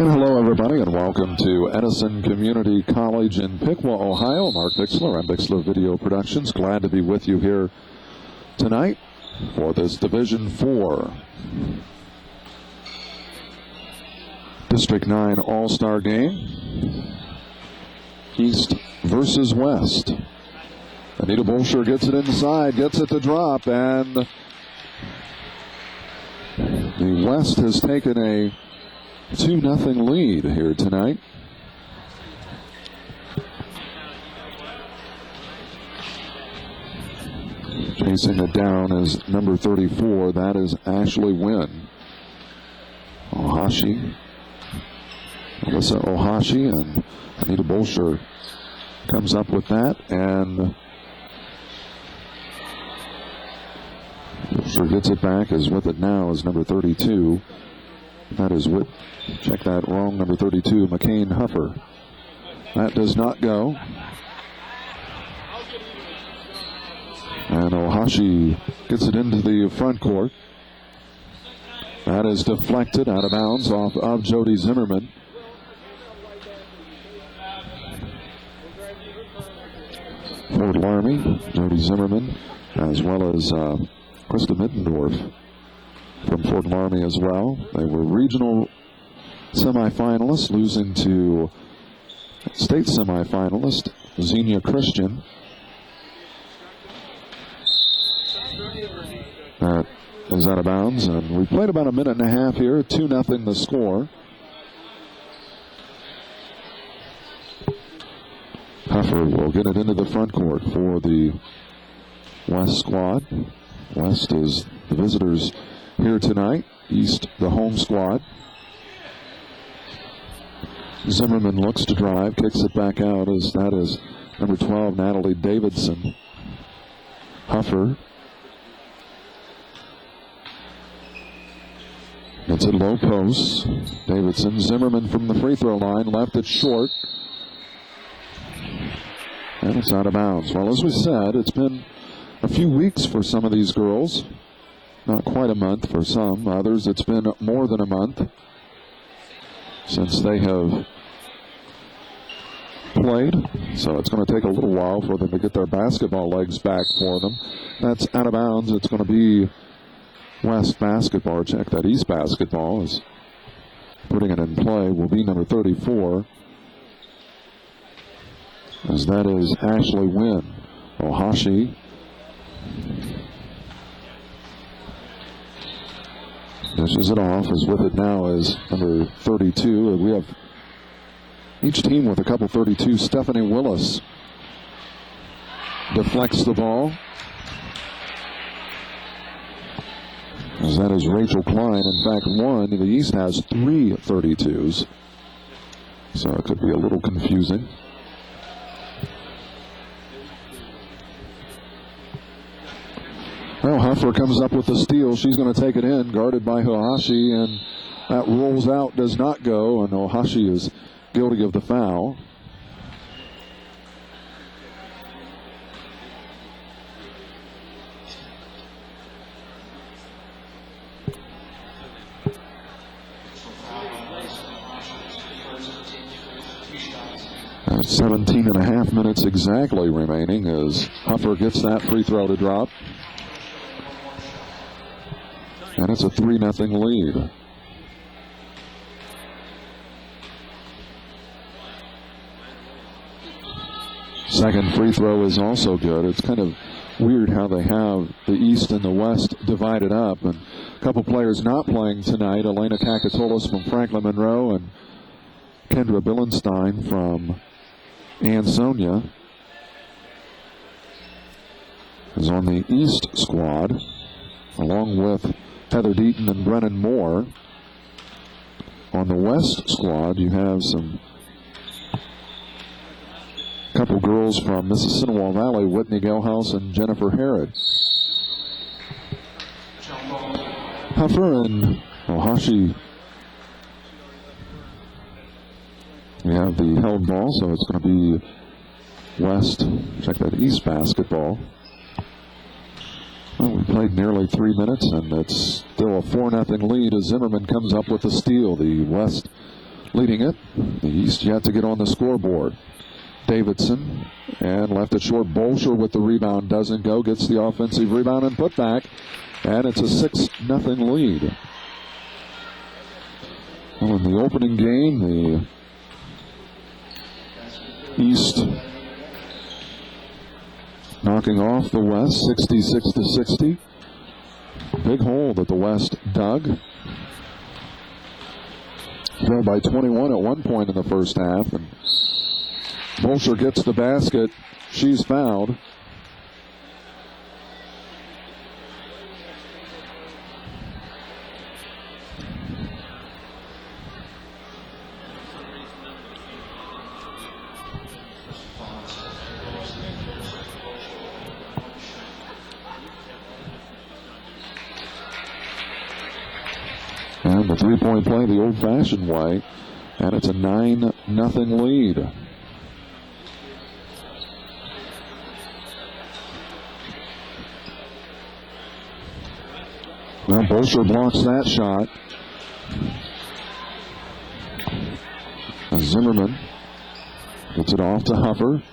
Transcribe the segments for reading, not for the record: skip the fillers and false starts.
And hello, everybody, and welcome to Edison Community College in Piqua, Ohio. Mark Bixler and Bixler Video Productions. Glad to be with you here tonight for this Division 4 District 9 All-Star Game. East versus West. Anita Bolsher gets it inside, gets it to drop, and the West has taken a 2-0 lead here tonight. Chasing it down is number 34. That is Ashley Wynn. Alyssa Ohashi, and Anita Bolsher comes up with that, and Bolsher gets it back. Is with it now is number 32. That is with, check that wrong, number 32, McCain Huffer. That does not go. And Ohashi gets it into the front court. That is deflected out of bounds off of Jody Zimmerman. Fort Laramie, Jody Zimmerman, as well as Krista Middendorf from Fort Laramie as well. They were regional semifinalists, losing to state semifinalist Xenia Christian. That is out of bounds, and we played about a minute and a half here. 2-0 the score. Huffer will get it into the front court for the West squad. West is the visitors here tonight. East, the home squad. Zimmerman looks to drive, kicks it back out, as that is number 12, Natalie Davidson. Huffer gets it low post. Davidson, Zimmerman from the free throw line, left it short. And it's out of bounds. Well, as we said, it's been a few weeks for some of these girls. Not quite a month for some. Others, it's been more than a month since they have played. So it's going to take a little while for them to get their basketball legs back for them. That's out of bounds. It's going to be West basketball. Check that. East basketball is putting it in play. Will be number 34. As that is Ashley Wynn. Ohashi dishes it off. Is with it now is number 32. We have each team with a couple 32. Stephanie Willis deflects the ball. As that is Rachel Klein. In fact, the East has 3 32s. So it could be a little confusing. Well, Huffer comes up with the steal. She's going to take it in, guarded by Ohashi, and that rolls out, does not go, and Ohashi is guilty of the foul. At 17 and a half minutes exactly remaining as Huffer gets that free throw to drop. And it's a 3-0 lead. Second free throw is also good. It's kind of weird how they have the East and the West divided up. And a couple players not playing tonight. Elena Kakatolis from Franklin Monroe and Kendra Billenstein from Ansonia is on the East squad, along with Heather Deaton and Brennan Moore. On the West squad, you have couple girls from Mississinawa Valley, Whitney Gelhaus and Jennifer Herod. Huffer and Ohashi. We have the held ball, so it's going to be West. Check that, East basketball. Well, we played nearly 3 minutes, and it's still a 4-0 lead as Zimmerman comes up with the steal. The West leading it. The East yet to get on the scoreboard. Davidson and left it short. Bolsher with the rebound, doesn't go, gets the offensive rebound and put back, and it's a 6-0 lead. Well, in the opening game, the East knocking off the West 66-60. Big hole that the West dug. Trailed by 21 at one point in the first half, and Bolsher gets the basket. She's fouled. And the three-point play the old-fashioned way, and it's a 9-0 lead. Well, Bolsher blocks that shot. Zimmerman gets it off to Huffer.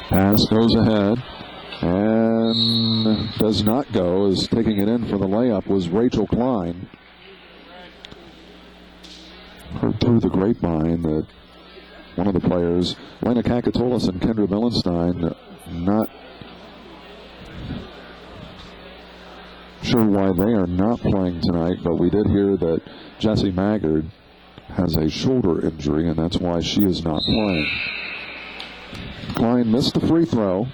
Pass goes ahead and does not go, as taking it in for the layup was Rachel Klein. Heard through the grapevine that one of the players, Lena Kakatolis and Kendra Millenstein, not sure why they are not playing tonight, but we did hear that Jessie Maggard has a shoulder injury, and that's why she is not playing. Klein missed the free throw.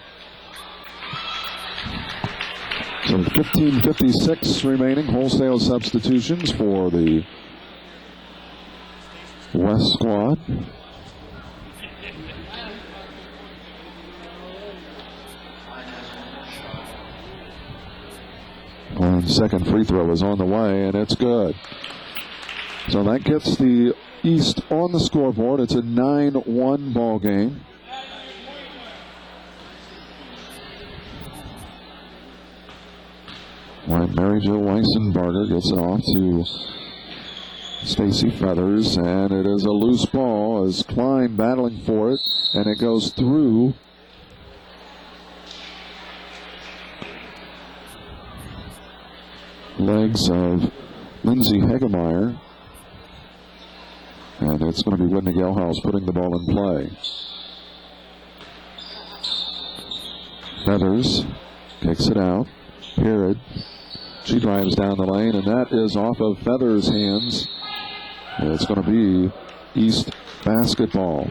So 15:56 remaining. Wholesale substitutions for the West squad. And second free throw is on the way, and it's good. So that gets the East on the scoreboard. It's a 9-1 ball game. When Mary Jo Weissenbarger gets it off to Stacy Feathers, and it is a loose ball as Klein battling for it, and it goes through legs of Lindsay Hegemeyer, and it's going to be Whitney Gelhaus putting the ball in play. Feathers kicks it out. Herod, she drives down the lane, and that is off of Feathers' hands. It's going to be East basketball.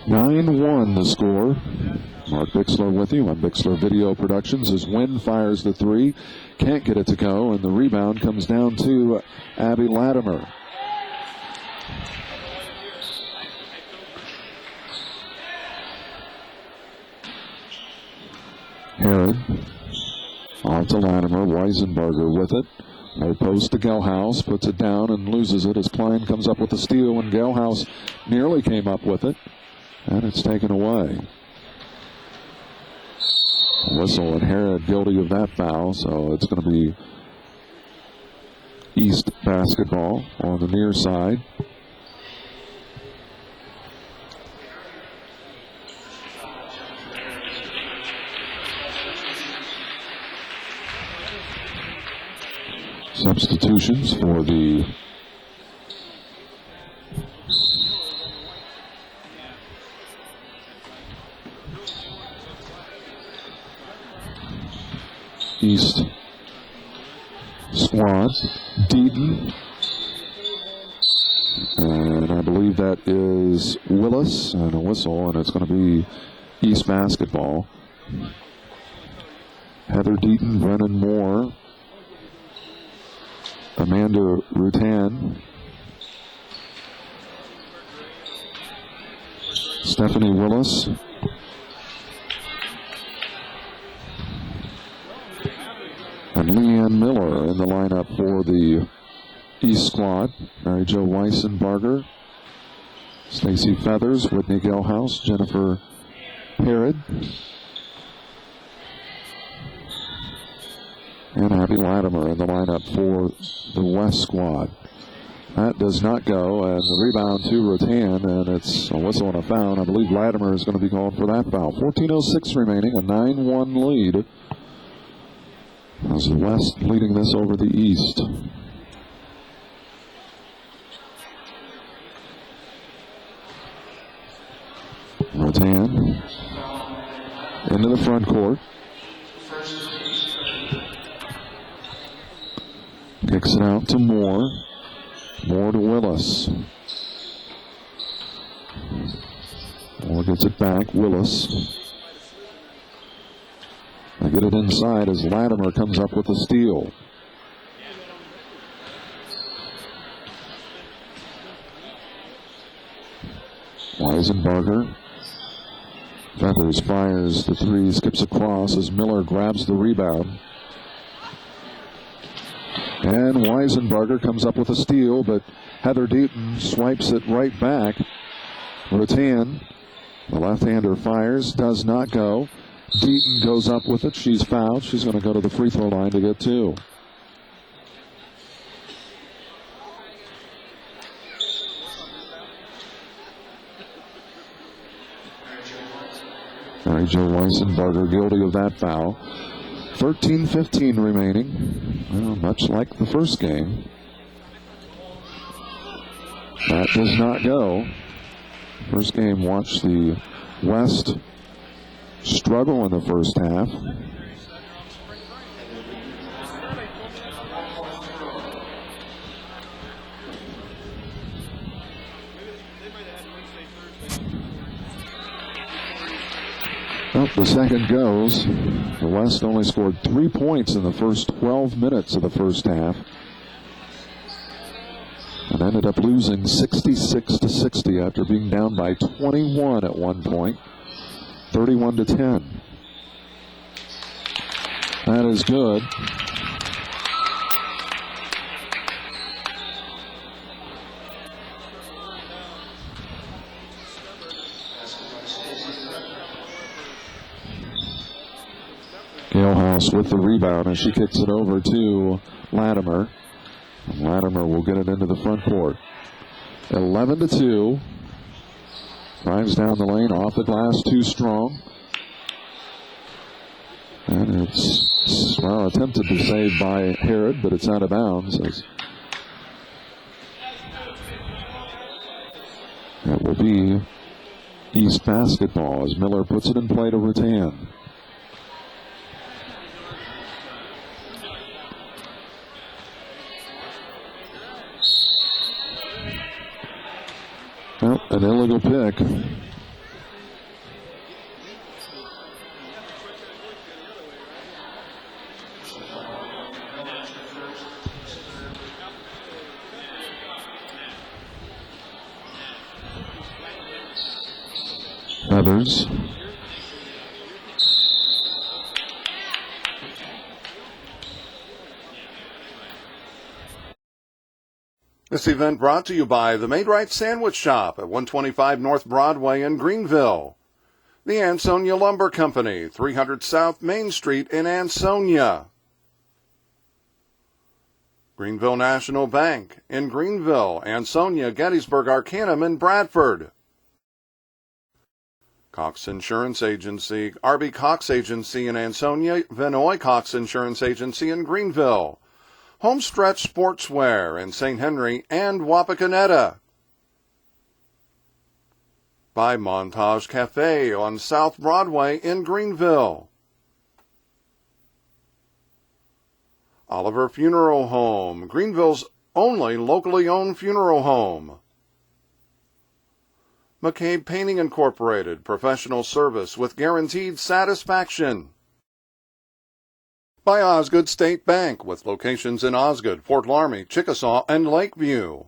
(9-1) the score. Mark Bixler with you on Bixler Video Productions as Wynn fires the three. Can't get it to go, and the rebound comes down to Abby Latimer. Herod off to Latimer. Weisenberger with it. Low post to Gelhaus. Puts it down and loses it as Klein comes up with the steal, and Gelhaus nearly came up with it. And it's taken away. Whistle, and Herod guilty of that foul, so it's going to be East basketball on the near side. Substitutions for the East squad. Deaton, and I believe that is Willis, and a whistle, and it's going to be East basketball. Heather Deaton, Brennan Moore, Amanda Rutan, Stephanie Willis, and Leanne Miller in the lineup for the East squad. Mary Jo Weissenbarger, Stacy Feathers, Whitney Gelhaus, Jennifer Herod, and Abby Latimer in the lineup for the West squad. That does not go, and the rebound to Rattan, and it's a whistle and a foul. I believe Latimer is going to be called for that foul. 14:06 remaining, a 9-1 lead. As the West leading this over the East. Rattan into the front court. Kicks it out to Moore. Moore to Willis. Moore gets it back. Willis. They get it inside as Latimer comes up with the steal. Weisenbarger. Feathers fires the three, skips across as Miller grabs the rebound. And Weisenbarger comes up with a steal, but Heather Deaton swipes it right back. Rattan, the left-hander, fires, does not go. Deaton goes up with it. She's fouled. She's going to go to the free throw line to get two. Mary Jo Weissenbarger guilty of that foul. 13:15 remaining. Well, much like the first game. That does not go. First game watched the West struggle in the first half. Well, the second goes. The West only scored 3 points in the first 12 minutes of the first half, and ended up losing 66-60 after being down by 21 at one point, 31-10. That is good. Gelhaus with the rebound, and she kicks it over to Latimer. And Latimer will get it into the front court. 11-2. Drives down the lane, off the glass, too strong. And it's, well, attempted to save by Herod, but it's out of bounds. That will be East basketball as Miller puts it in play to Rattan. Well, an illegal pick. Feathers. This event brought to you by the Made Right Sandwich Shop at 125 North Broadway in Greenville. The Ansonia Lumber Company, 300 South Main Street in Ansonia. Greenville National Bank in Greenville, Ansonia, Gettysburg, Arcanum, and Bradford. Cox Insurance Agency, RB Cox Agency in Ansonia, Vinoy Cox Insurance Agency in Greenville. Homestretch Sportswear in St. Henry and Wapakoneta. By Montage Cafe on South Broadway in Greenville. Oliver Funeral Home, Greenville's only locally owned funeral home. McCabe Painting Incorporated, professional service with guaranteed satisfaction. By Osgood State Bank, with locations in Osgood, Fort Laramie, Chickasaw, and Lakeview.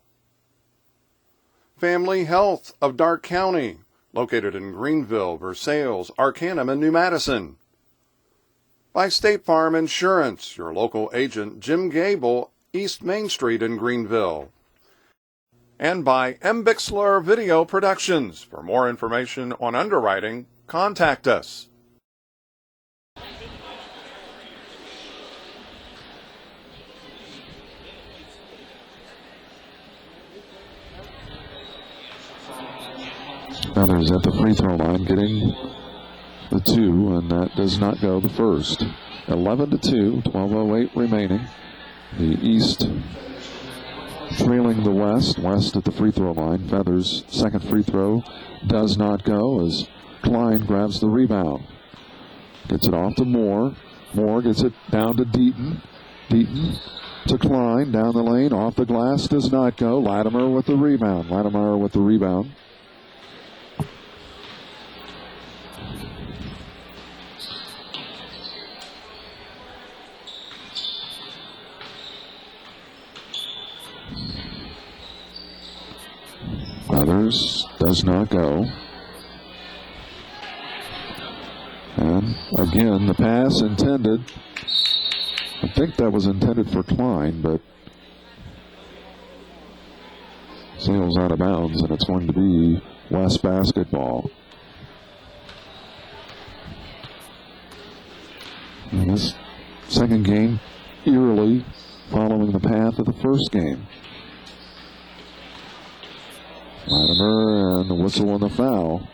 Family Health of Darke County, located in Greenville, Versailles, Arcanum, and New Madison. By State Farm Insurance, your local agent Jim Gable East Main Street in Greenville. And by M. Bixler Video Productions. For more information on underwriting, contact us. Feathers at the free throw line getting the two, and that does not go the first. 11-2, 12:08 remaining. The East trailing the West. West at the free throw line. Feathers' second free throw does not go as Klein grabs the rebound. Gets it off to Moore. Moore gets it down to Deaton. Deaton to Klein down the lane. Off the glass does not go. Latimer with the rebound. Latimer with the rebound. Feathers does not go. And again, the pass intended. I think that was intended for Klein, but sails out of bounds, and it's going to be West basketball. And this second game eerily following the path of the first game. Latimer and the whistle on the foul.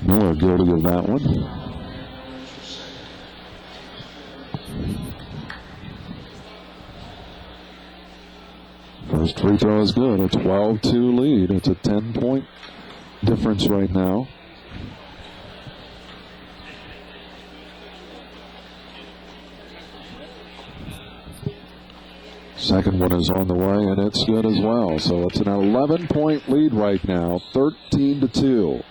Miller guilty of that one. First free throw is good. A 12-2 lead. It's a 10-point difference right now. Second one is on the way, and it's good as well. So it's an 11-point lead right now, 13-2.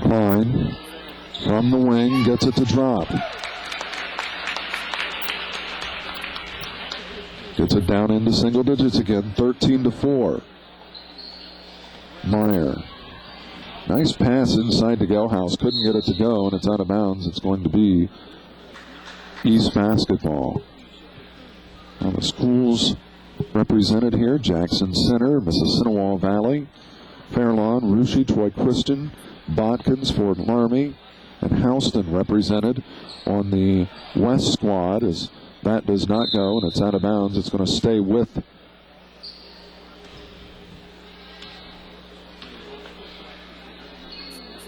Klein from the wing gets it to drop. Gets it down into single digits again, 13-4. Meyer. Nice pass inside to Gelhaus. Couldn't get it to go, and it's out of bounds. It's going to be East basketball. Now the schools represented here: Jackson Center, Mississinawa Valley, Fairlawn, Russia, Troy Christian, Botkins, Fort Laramie, and Houston represented on the West squad. As that does not go, and it's out of bounds. It's going to stay with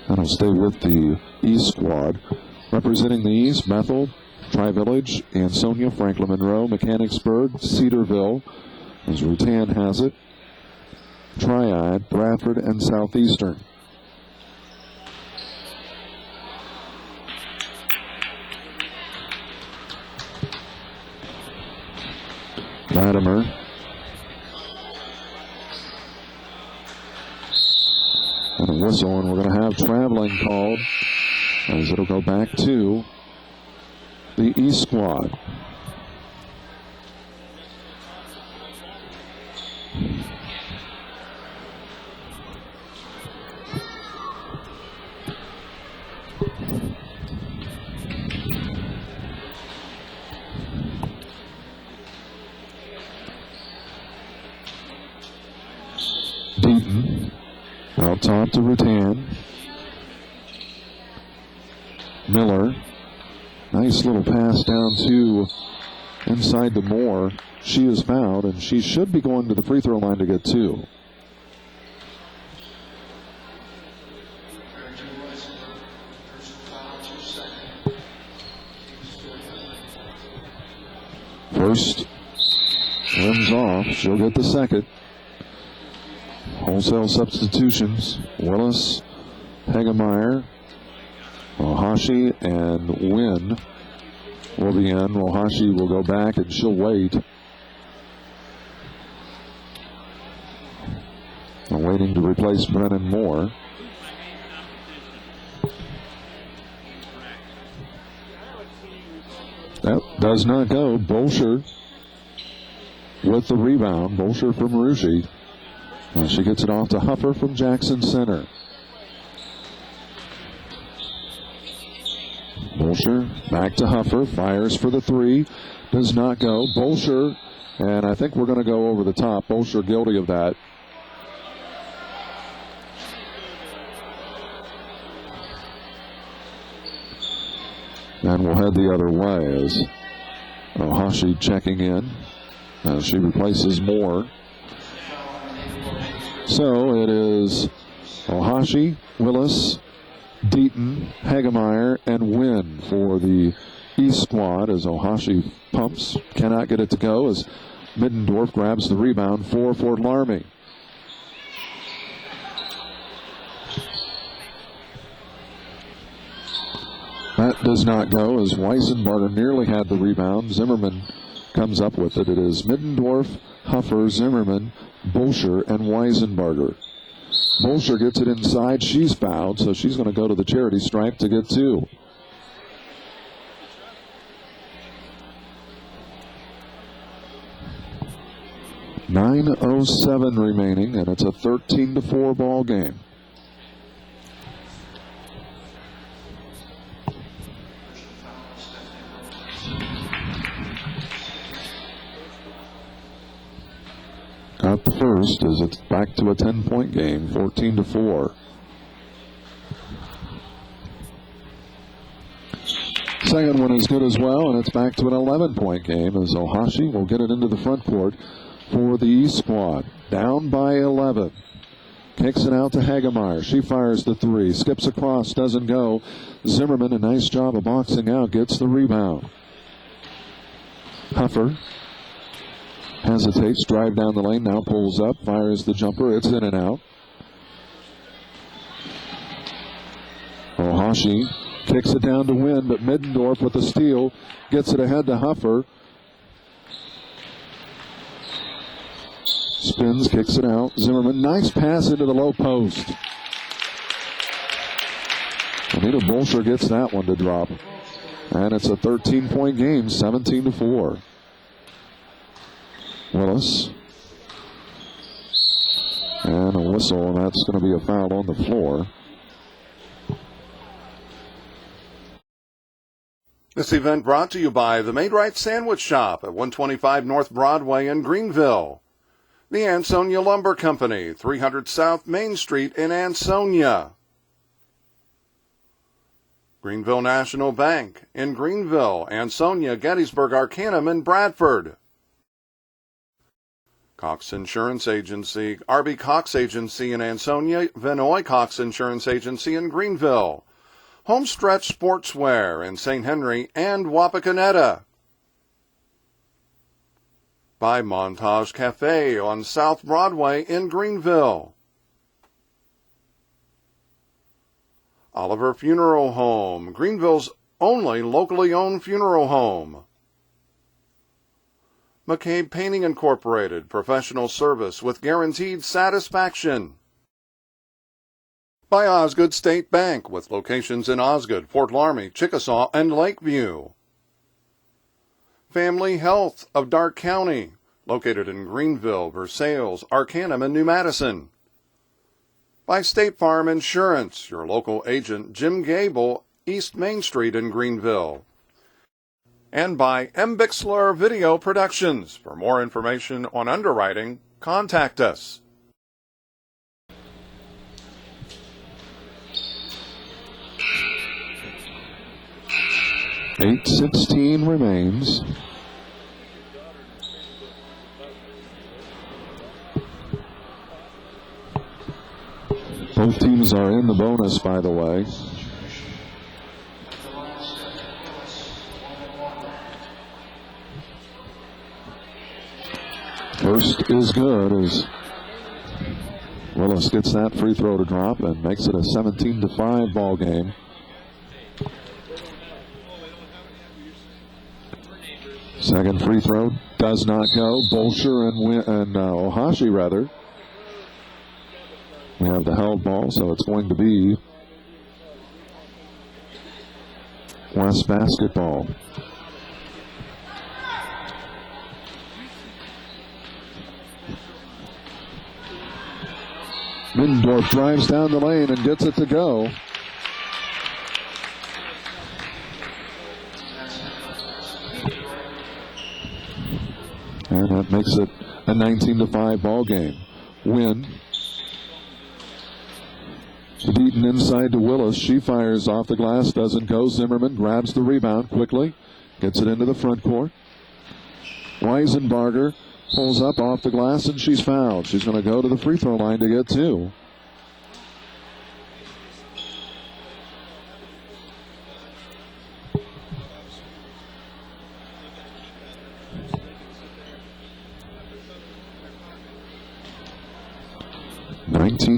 That'll stay with the East squad. Representing the East, Bethel, Tri-Village, Ansonia, Franklin Monroe, Mechanicsburg, Cedarville, as Rutan has it, Triad, Bradford, and Southeastern. Latimer. And a whistle, and we're going to have traveling called as it'll go back to the East squad. Deaton. Out top to Rutan. Miller. Nice little pass down to inside to Moore. She is fouled, and she should be going to the free throw line to get two. First rims off. She'll get the second. Wholesale substitutions. Willis, Hagemeyer, Ohashi, and Wynn will be in. Ohashi will go back, and she'll wait. Waiting to replace Brennan Moore. That does not go. Bolsher with the rebound. Bolsher from Marucci. She gets it off to Huffer from Jackson Center. Bolsher back to Huffer. Fires for the three. Does not go. Bolsher, and I think we're going to go over the top. Bolsher guilty of that. And we'll head the other way as Ohashi checking in. She replaces Moore. So it is Ohashi, Willis, Deaton, Hagemeyer, and Wynn for the East squad as Ohashi pumps. Cannot get it to go as Middendorf grabs the rebound for Fort Laramie. That does not go as Weissenbarger nearly had the rebound. Zimmerman comes up with it. It is Middendorf, Huffer, Zimmerman, Bolsher, and Weisenbarger. Bolsher gets it inside. She's fouled, so she's going to go to the charity stripe to get two. .9:07 remaining, and it's a 13-4 ball game. Got the first as it's back to a 10-point game, 14-4. Second one is good as well, and it's back to an 11-point game as Ohashi will get it into the front court for the East squad. Down by 11. Kicks it out to Hagemeyer. She fires the three. Skips across, doesn't go. Zimmerman, a nice job of boxing out, gets the rebound. Huffer hesitates, drive down the lane, now pulls up, fires the jumper, it's in and out. Ohashi kicks it down to Wynn, but Middendorf with the steal, gets it ahead to Huffer. Spins, kicks it out. Zimmerman, nice pass into the low post. Anita Bolsher gets that one to drop. And it's a 13-point game, 17-4. Willis. And a whistle, and that's going to be a foul on the floor. This event brought to you by the Maid-Rite Sandwich Shop at 125 North Broadway in Greenville. The Ansonia Lumber Company, 300 South Main Street in Ansonia. Greenville National Bank in Greenville, Ansonia, Gettysburg, Arcanum, and Bradford. Cox Insurance Agency, R.B. Cox Agency in Ansonia, Vinoy Cox Insurance Agency in Greenville. Homestretch Sportswear in St. Henry and Wapakoneta. By Montage Cafe on South Broadway in Greenville. Oliver Funeral Home, Greenville's only locally owned funeral home. McCabe Painting Incorporated, professional service with guaranteed satisfaction. By Osgood State Bank, with locations in Osgood, Fort Laramie, Chickasaw, and Lakeview. Family Health of Darke County, located in Greenville, Versailles, Arcanum, and New Madison. By State Farm Insurance, your local agent Jim Gable, East Main Street in Greenville. And by M. Bixler Video Productions. For more information on underwriting, contact us. .8:16 remains. Both teams are in the bonus, by the way. First is good as Willis gets that free throw to drop and makes it a 17-5 ball game. Second free throw does not go. Bolsher and Ohashi, rather. We have the held ball, so it's going to be West basketball. Middendorf drives down the lane and gets it to go. And that makes it a 19-5 ball game. Win. Beaten inside to Willis. She fires off the glass, doesn't go. Zimmerman grabs the rebound quickly, gets it into the front court. Weisenbarger pulls up off the glass, and she's fouled. She's going to go to the free throw line to get two.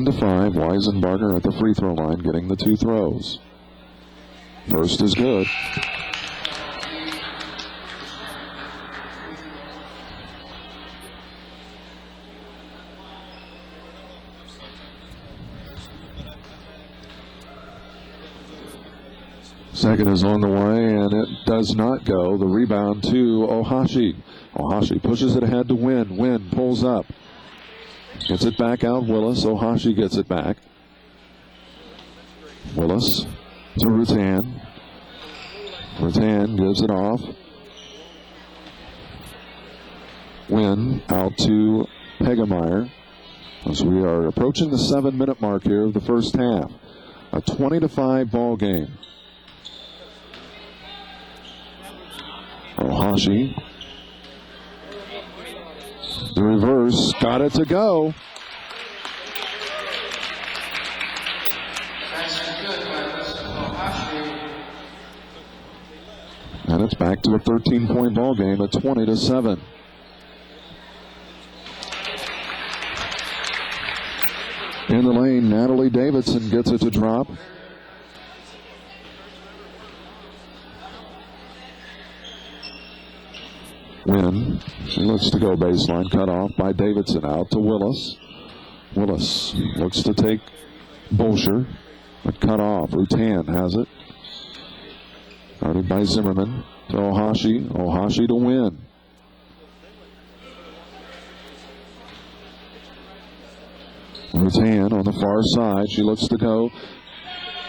To 5, Weisenbarger at the free throw line getting the two throws. First is good. Second is on the way, and it does not go. The rebound to Ohashi. Ohashi pushes it ahead to Wynn. Wynn pulls up. Gets it back out, Willis. Ohashi gets it back. Willis to Rutan. Rutan gives it off. Wynn out to Hegemeyer. As we are approaching the 7-minute mark here of the first half. A 20-5 ball game. Ohashi. The reverse, got it to go. And it's back to a 13-point ball game at 20-7. In the lane, Natalie Davidson gets it to drop. Wynn, she looks to go baseline, cut off by Davidson, out to Willis. Willis looks to take Bolsher, but cut off. Rutan has it. Guarded by Zimmerman to Ohashi. Ohashi to Wynn. Rutan on the far side. She looks to go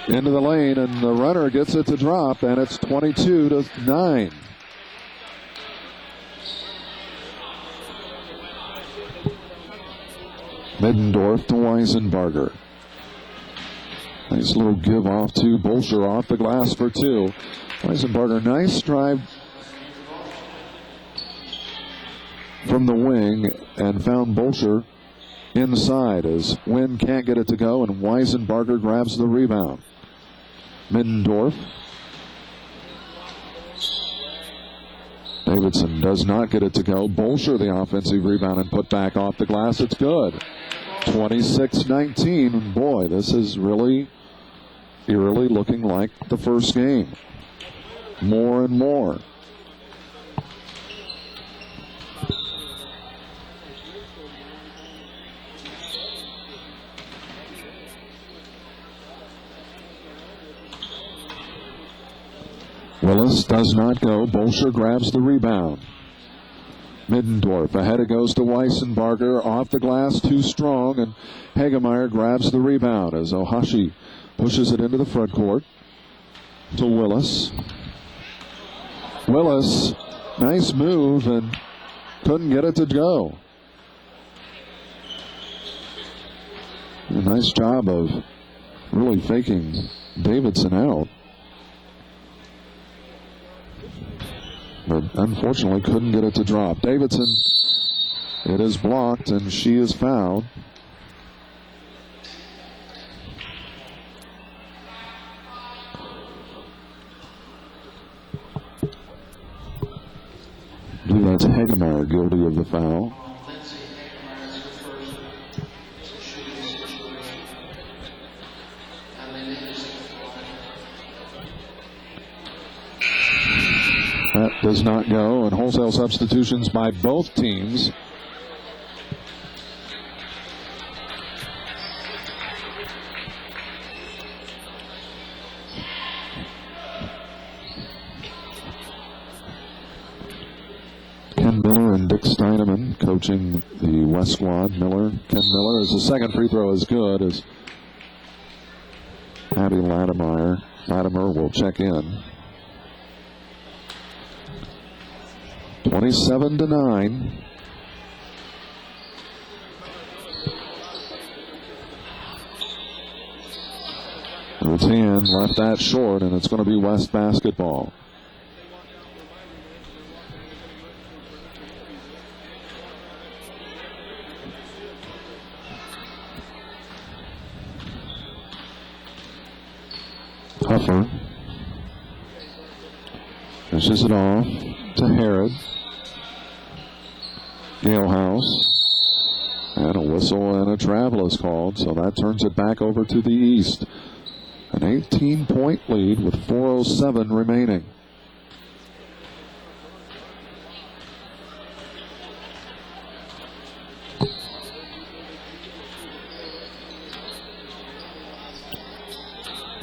into the lane, and the runner gets it to drop, and it's 22-9. Middendorf to Weisenbarger. Nice little give off to Bolsher off the glass for two. Weisenbarger, nice drive from the wing and found Bolsher inside as Wynn can't get it to go, and Weisenbarger grabs the rebound. Middendorf. Davidson does not get it to go. Bolsher the offensive rebound and put back off the glass. It's good. 26-19. Boy, this is really eerily looking like the first game. More and more. Willis does not go. Bolsher grabs the rebound. Middendorf ahead, it goes to Weisenbarger. Off the glass, too strong, and Hegemeyer grabs the rebound as Ohashi pushes it into the front court to Willis. Willis, nice move, and couldn't get it to go. A nice job of really faking Davidson out. But unfortunately couldn't get it to drop. Davidson, it is blocked, and she is fouled. I believe that's Hegemeyer guilty of the foul. That does not go, and wholesale substitutions by both teams. Ken Miller and Dick Steineman, coach coaching the West squad. Ken Miller, as the second free throw is good, as Abby Latimer will check in. 27-9. It's hand, left that short, and it's going to be West basketball. Huffer pushes it off to Herod. Galehouse. And a whistle and a travel is called, so that turns it back over to the east. An 18-point lead with 4:07 remaining.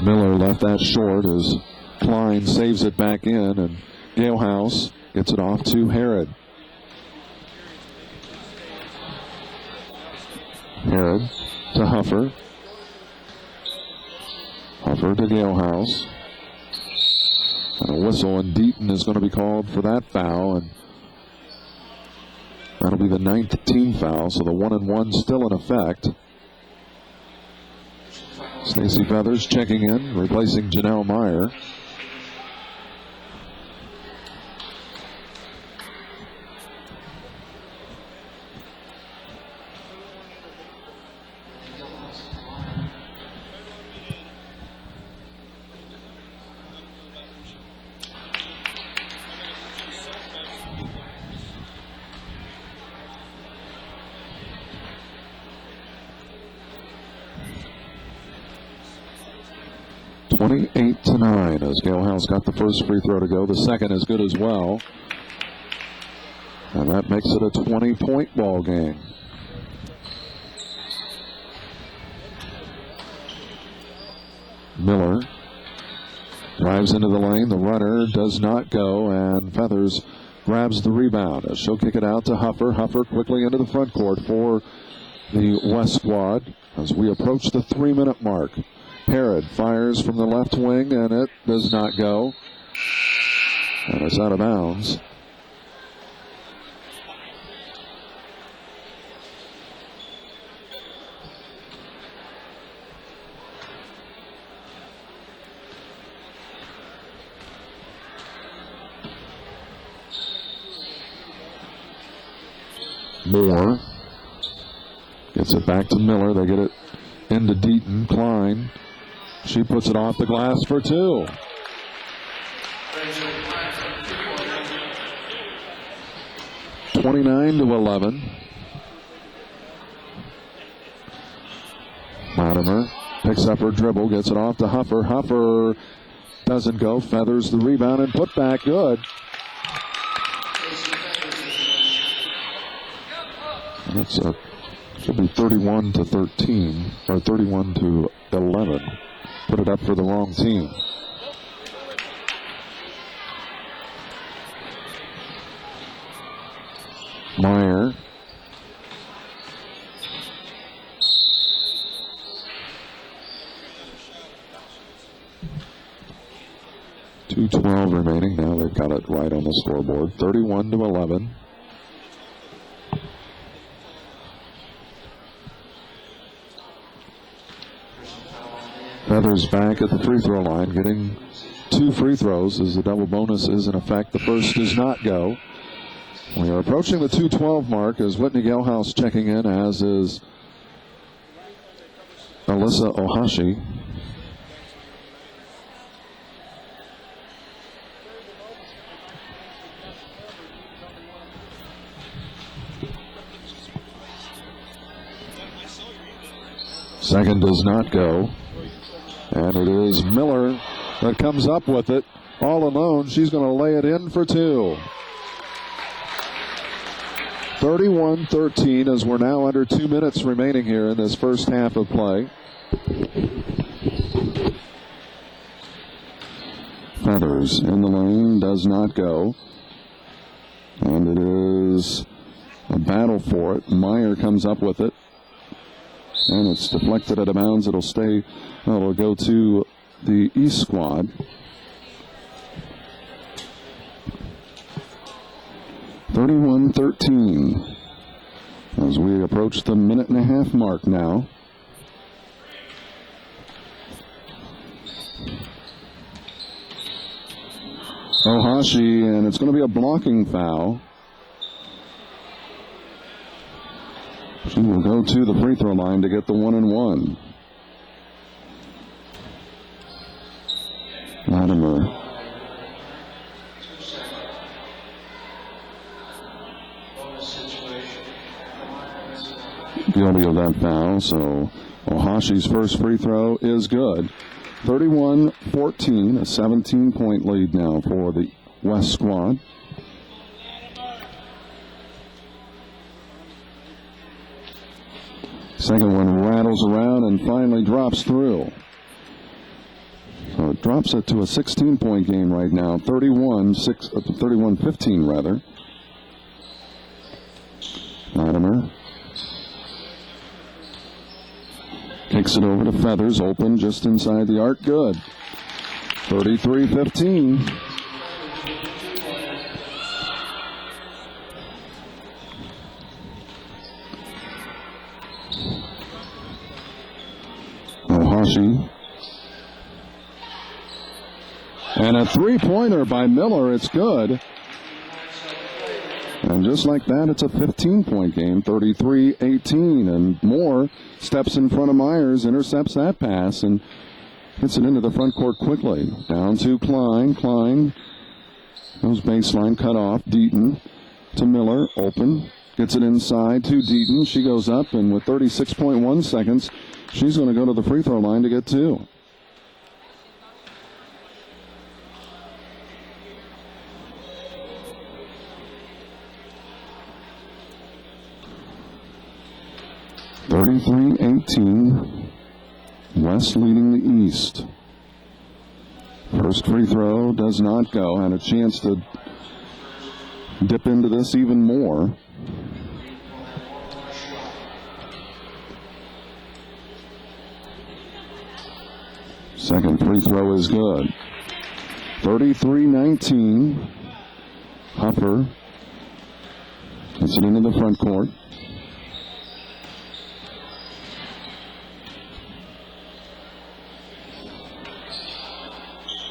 Miller left that short as Klein saves it back in, and Galehouse gets it off to Herod. Herod to Huffer. Huffer to Galehouse. And a whistle, and Deaton is going to be called for that foul, and that'll be the 9th team foul, so the 1-and-1 still in effect. Stacey Feathers checking in, replacing Janelle Meyer. To 9 as Galehouse got the first free throw to go. The second is good as well. And that makes it a 20-point ball game. Miller drives into the lane. The runner does not go, and Feathers grabs the rebound as she'll kick it out to Huffer. Huffer quickly into the front court for the West squad as we approach the 3-minute mark. Herod fires from the left wing, and it does not go. And it's out of bounds. Moore gets it back to Miller. They get it into Deaton. Klein. She puts it off the glass for two. (29-11). Latimer picks up her dribble, gets it off to Huffer. Huffer doesn't go. Feathers the rebound and put back good. That's should be 31-13 or 31-11. Put it up for the wrong team. Meyer. .212 remaining. Now they've got it right on the scoreboard. 31-11. Feathers back at the free throw line, getting 2 free throws as the double bonus is in effect. The first does not go. We are approaching the 2:12 mark as Whitney Galehouse checking in, as is Alyssa Ohashi. Second does not go. And it is Miller that comes up with it all alone. She's going to lay it in for 2. 31-13 as we're now under 2 minutes remaining here in this first half of play. Feathers in the lane, does not go. And it is a battle for it. Meyer comes up with it. And it's deflected out of bounds. It'll go to the East squad. 31-13 as we approach the minute-and-a-half mark now. Ohashi, and it's going to be a blocking foul. She will go to the free throw line to get the 1-and-1. Latimer. Guilty of that foul, so Ohashi's first free throw is good. 31-14, a 17-point lead now for the West squad. Second one rattles around and finally drops through. So it drops it to a 16-point game right now, 31-15 rather. Latimer kicks it over to Feathers, open just inside the arc, good. 33-15. Ohashi. And a three-pointer by Miller, it's good. And just like that, it's a 15-point game, 33-18. And Moore steps in front of Myers, intercepts that pass, and gets it into the front court quickly. Down to Klein. Klein goes baseline, cut off. Deaton to Miller, open. Gets it inside to Deaton. She goes up, and with 36.1 seconds, she's going to go to the free throw line to get two. West leading the East. First free throw does not go. Had a chance to dip into this even more. Second free throw is good. 33-19. Huffer gets it into the front court.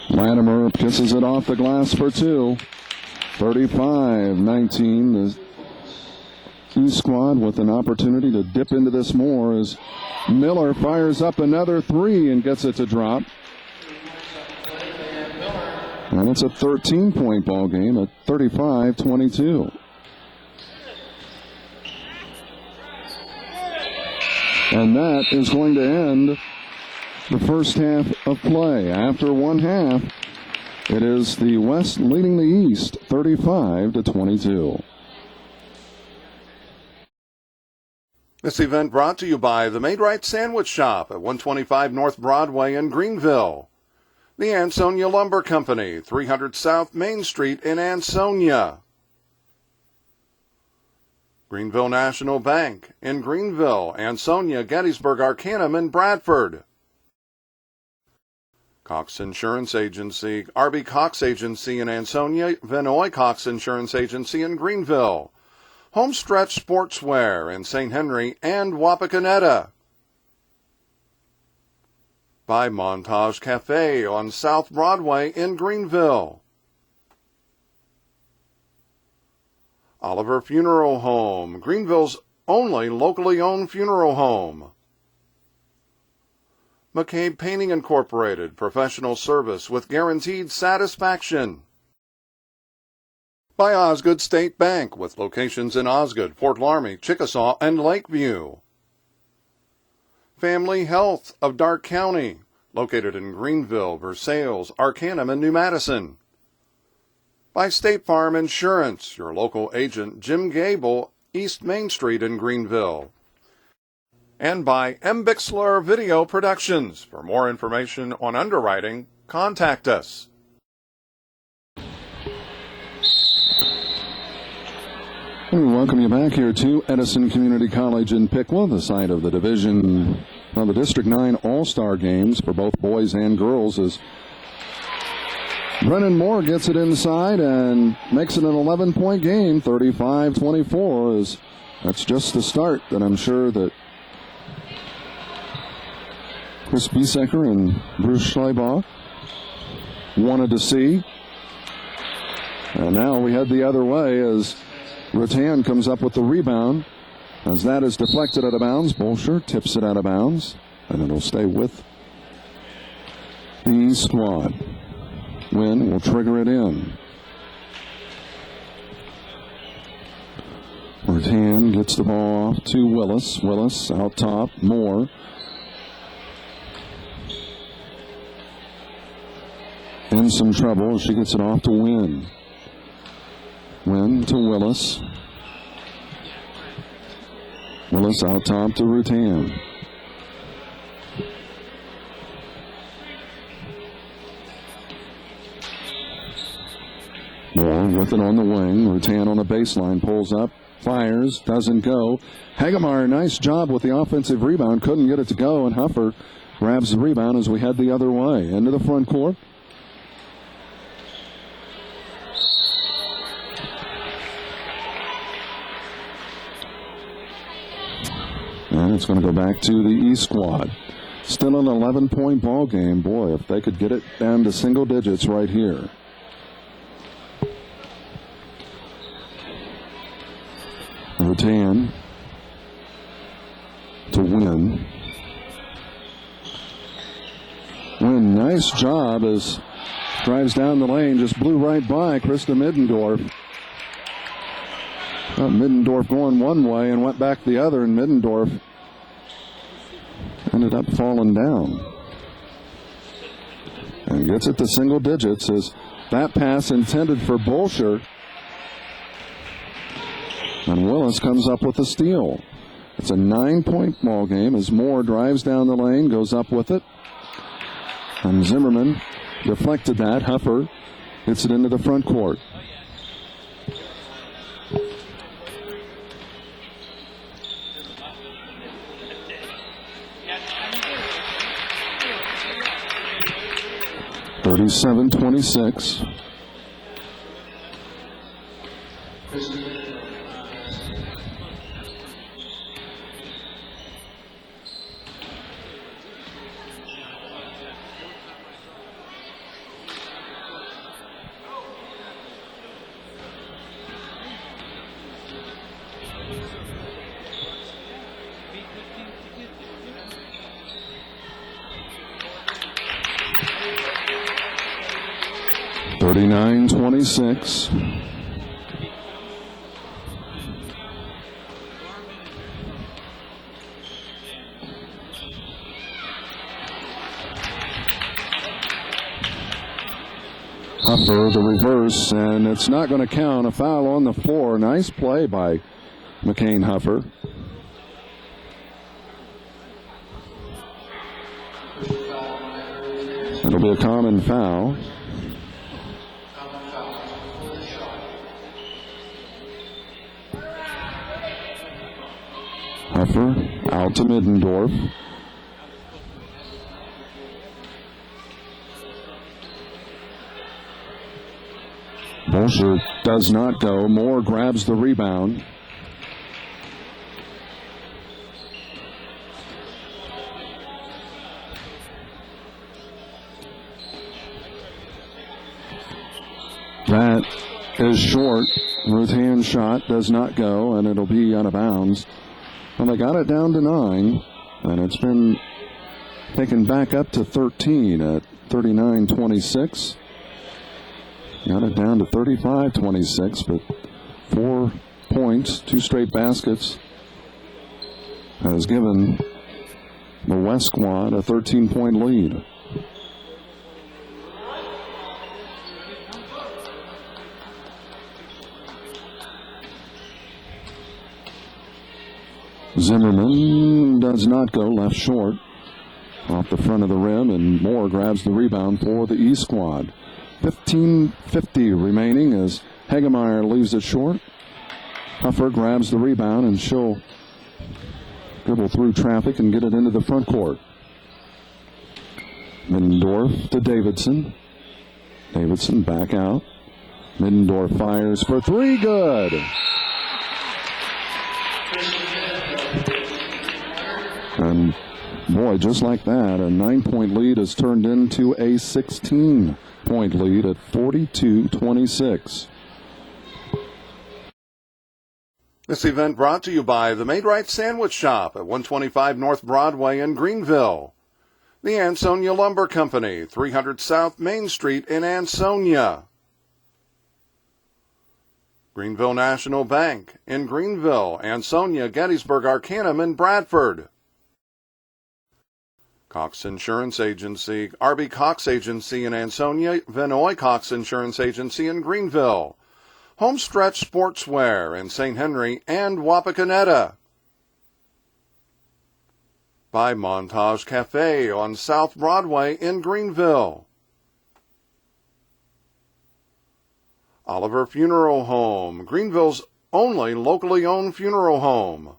Latimer kisses it off the glass for two. 35-19. The East squad with an opportunity to dip into this more as Miller fires up another three and gets it to drop. And it's a 13-point ball game at 35-22. And that is going to end the first half of play. After one half, it is the West leading the East 35-22. This event brought to you by the Made-Right Sandwich Shop at 125 North Broadway in Greenville. The Ansonia Lumber Company, 300 South Main Street in Ansonia. Greenville National Bank in Greenville, Ansonia, Gettysburg, Arcanum, and Bradford. Cox Insurance Agency, R.B. Cox Agency in Ansonia, Vinoy Cox Insurance Agency in Greenville. Homestretch Sportswear in St. Henry and Wapakoneta. By Montage Cafe on South Broadway in Greenville. Oliver Funeral Home, Greenville's only locally owned funeral home. McCabe Painting Incorporated, professional service with guaranteed satisfaction. By Osgood State Bank, with locations in Osgood, Fort Laramie, Chickasaw, and Lakeview. Family Health of Darke County, located in Greenville, Versailles, Arcanum, and New Madison. By State Farm Insurance, your local agent Jim Gable, East Main Street in Greenville. And by M. Bixler Video Productions. For more information on underwriting, contact us. And we welcome you back here to Edison Community College in Piqua, the site of the the District 9 All-Star Games for both boys and girls, as Brennan Moore gets it inside and makes it an 11-point game, 35-24. As that's just the start that I'm sure that Chris Biesecker and Bruce Schleibaugh wanted to see. And now we head the other way as Rattan comes up with the rebound. As that is deflected out of bounds, Bolsher tips it out of bounds, and it'll stay with the squad. Wynn will trigger it in. Rattan gets the ball off to Willis. Willis out top. Moore. In some trouble. She gets it off to Wynn. Wynn to Willis. Willis out top to Rattan. Moore with it on the wing. Rattan on the baseline. Pulls up. Fires. Doesn't go. Hagemeyer, nice job with the offensive rebound. Couldn't get it to go. And Huffer grabs the rebound as we head the other way. Into the front court. And it's going to go back to the E squad. Still an 11-point ball game. Boy, if they could get it down to single digits right here. Rattan to Wynn. Wynn, nice job as drives down the lane. Just blew right by Krista Middendorf. Middendorf going one way and went back the other, and Middendorf ended up falling down. And gets it to single digits as that pass intended for Bolsher. And Willis comes up with a steal. It's a 9-point ball game as Moore drives down the lane, goes up with it. And Zimmerman deflected that. Huffer hits it into the front court. (37-26). (39-26). Huffer, the reverse, and it's not going to count. A foul on the floor. Nice play by McCain Huffer. It'll be a common foul. Huffer out to Middendorf. Bolsher does not go. Moore grabs the rebound. That is short. Rattan's shot does not go, and it'll be out of bounds. Well, they got it down to 9, and it's been taken back up to 13 at 39-26. Got it down to 35-26, but 4 points, 2 straight baskets has given the West squad a 13-point lead. Zimmerman does not go, left short off the front of the rim, and Moore grabs the rebound for the E squad. 15:50 remaining as Hagemeyer leaves it short. Huffer grabs the rebound, and she'll dribble through traffic and get it into the front court. Middendorf to Davidson. Davidson back out. Middendorf fires for three. Good. And boy, just like that, a 9-point lead has turned into a 16-point lead at 42-26. This event brought to you by the Made Right Sandwich Shop at 125 North Broadway in Greenville. The Ansonia Lumber Company, 300 South Main Street in Ansonia. Greenville National Bank in Greenville, Ansonia, Gettysburg, Arcanum, and Bradford. Cox Insurance Agency, R.B. Cox Agency in Ansonia, Vinoy Cox Insurance Agency in Greenville. Homestretch Sportswear in St. Henry and Wapakoneta. By Montage Cafe on South Broadway in Greenville. Oliver Funeral Home, Greenville's only locally owned funeral home.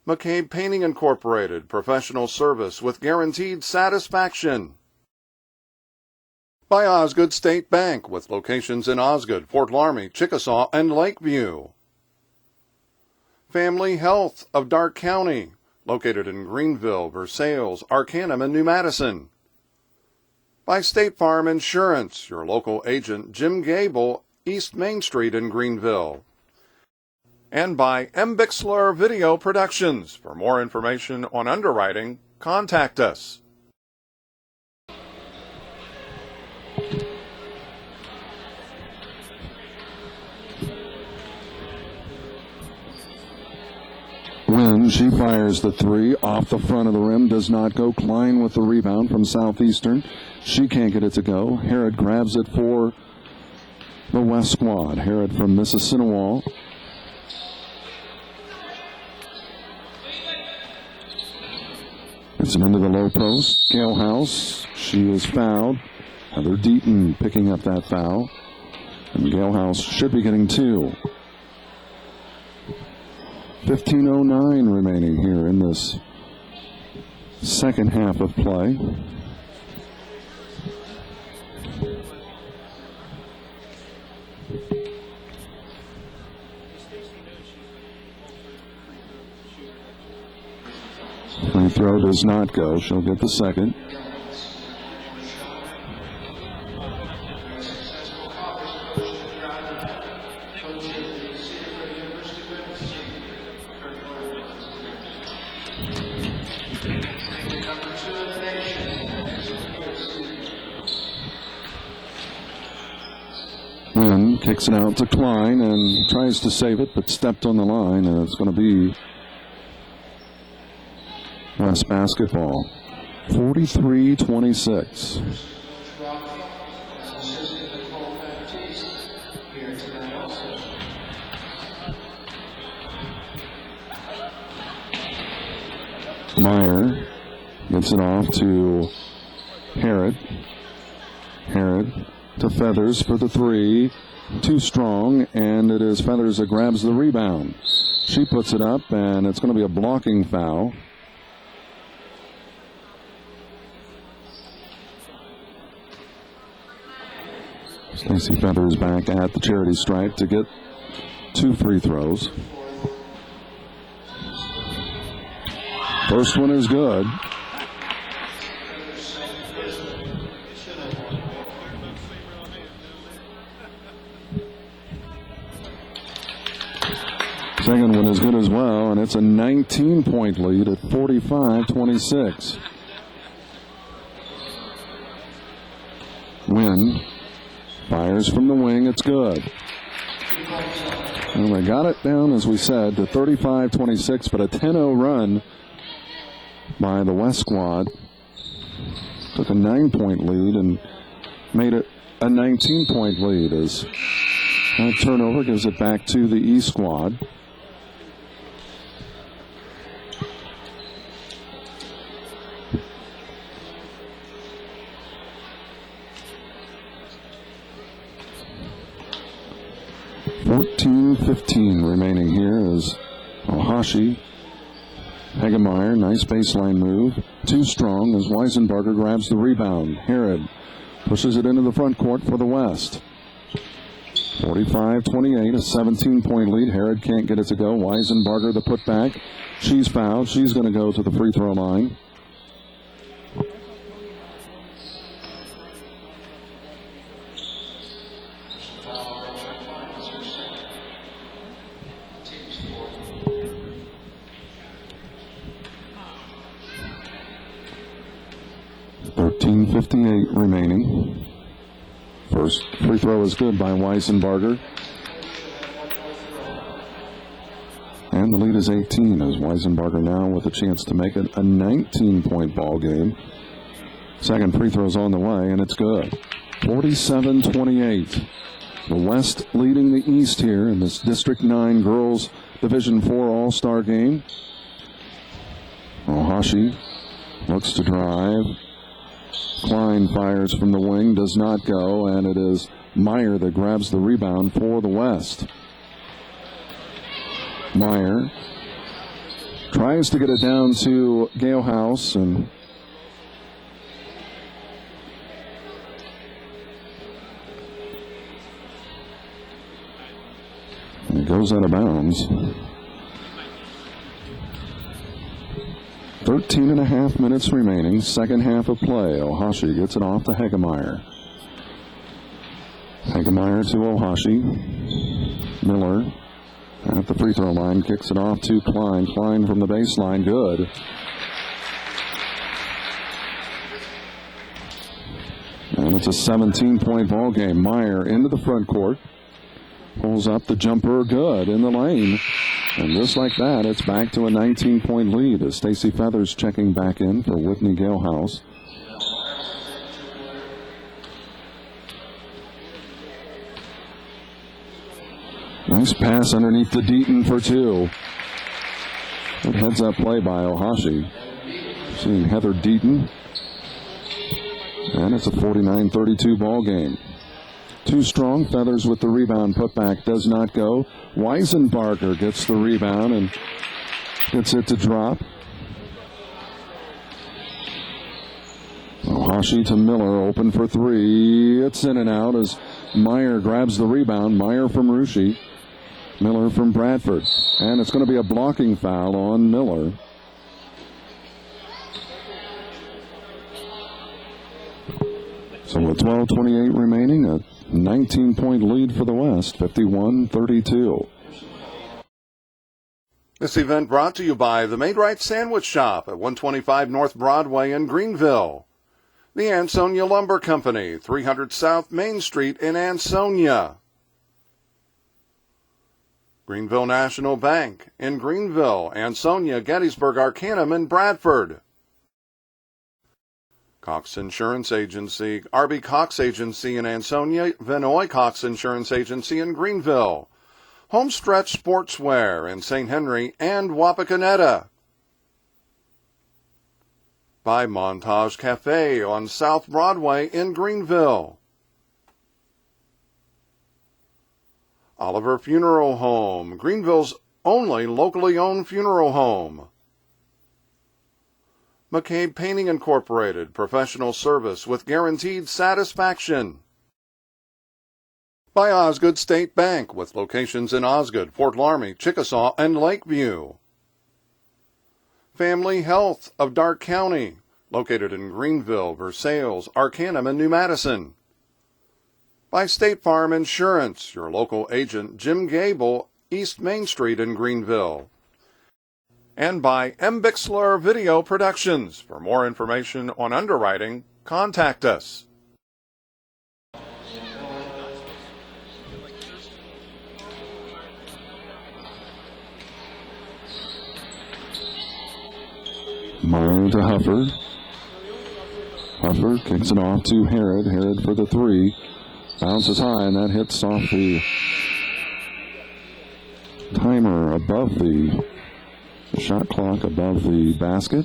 McCabe Painting Incorporated, professional service with guaranteed satisfaction. By Osgood State Bank, with locations in Osgood, Fort Laramie, Chickasaw, and Lakeview. Family Health of Darke County, located in Greenville, Versailles, Arcanum, and New Madison. By State Farm Insurance, your local agent Jim Gable, East Main Street in Greenville. And by M. Bixler Video Productions. For more information on underwriting, contact us. Wynn, she fires the three off the front of the rim, does not go. Klein with the rebound from Southeastern. She can't get it to go. Harrod grabs it for the West squad. Harrod from Mississinawa. It's into the low post. Galehouse, she is fouled. Heather Deaton picking up that foul. And Galehouse should be getting two. 15:09 remaining here in this second half of play. Free throw does not go. She'll get the second. Wynn kicks it out to Klein and tries to save it, but stepped on the line, and it's going to be West basketball. 43-26. Meyer gets it off to Harrod. Harrod to Feathers for the three. Too strong, and it is Feathers that grabs the rebound. She puts it up, and it's going to be a blocking foul. Stacey Feathers back at the charity stripe to get two free throws. First one is good. Second one is good as well, and it's a 19-point lead at 45-26. Wynn fires from the wing. It's good. And they got it down, as we said, to 35-26, but a 10-0 run by the West squad. Took a 9-point lead and made it a 19-point lead as that turnover gives it back to the East squad. 2:15 remaining here as Ohashi. Hegemeyer, nice baseline move. Too strong as Weisenberger grabs the rebound. Herod pushes it into the front court for the West. 45-28, a 17-point lead. Herod can't get it to go. Weisenberger, the putback. She's fouled. She's going to go to the free throw line. .58 remaining. First free throw is good by Weisenberger. And the lead is 18 as Weisenberger now with a chance to make it a 19-point ball game. Second free throw's on the way, and it's good. 47-28. The West leading the East here in this District 9 Girls Division 4 All-Star game. Ohashi looks to drive. Klein fires from the wing, does not go, and it is Meyer that grabs the rebound for the West. Meyer tries to get it down to Galehouse, and it goes out of bounds. 13 and a half minutes remaining, second half of play. Ohashi gets it off to Hegemeyer. Hegemeyer to Ohashi. Miller at the free throw line, kicks it off to Klein. Klein from the baseline, good. And it's a 17-point ball game. Meyer into the front court. Pulls up the jumper, good, in the lane. And just like that, it's back to a 19-point lead as Stacy Feathers checking back in for Whitney Galehouse. Nice pass underneath to Deaton for two. Good heads-up play by Ohashi. Seeing Heather Deaton. And it's a 49-32 ball game. Too strong. Feathers with the rebound. Putback does not go. Weisenbarger gets the rebound and gets it to drop. Ohashi to Miller. Open for three. It's in and out as Meyer grabs the rebound. Meyer from Russia. Miller from Bradford. And it's going to be a blocking foul on Miller. So with 12:28 remaining, a 19-point lead for the West, 51-32. This event brought to you by the Made-Right Sandwich Shop at 125 North Broadway in Greenville. The Ansonia Lumber Company, 300 South Main Street in Ansonia. Greenville National Bank in Greenville, Ansonia, Gettysburg, Arcanum, and Bradford. Cox Insurance Agency, R.B. Cox Agency in Ansonia, Vinoy Cox Insurance Agency in Greenville, Homestretch Sportswear in St. Henry and Wapakoneta. By Montage Cafe on South Broadway in Greenville. Oliver Funeral Home, Greenville's only locally owned funeral home. McCabe Painting Incorporated, professional service with guaranteed satisfaction. By Osgood State Bank, with locations in Osgood, Fort Laramie, Chickasaw, and Lakeview. Family Health of Darke County, located in Greenville, Versailles, Arcanum, and New Madison. By State Farm Insurance, your local agent Jim Gable, East Main Street in Greenville. And by M. Bixler Video Productions. For more information on underwriting, contact us. Meyer to Huffer. Huffer kicks it off to Herod. Herod for the three. Bounces high, and that hits off the timer above the shot clock above the basket.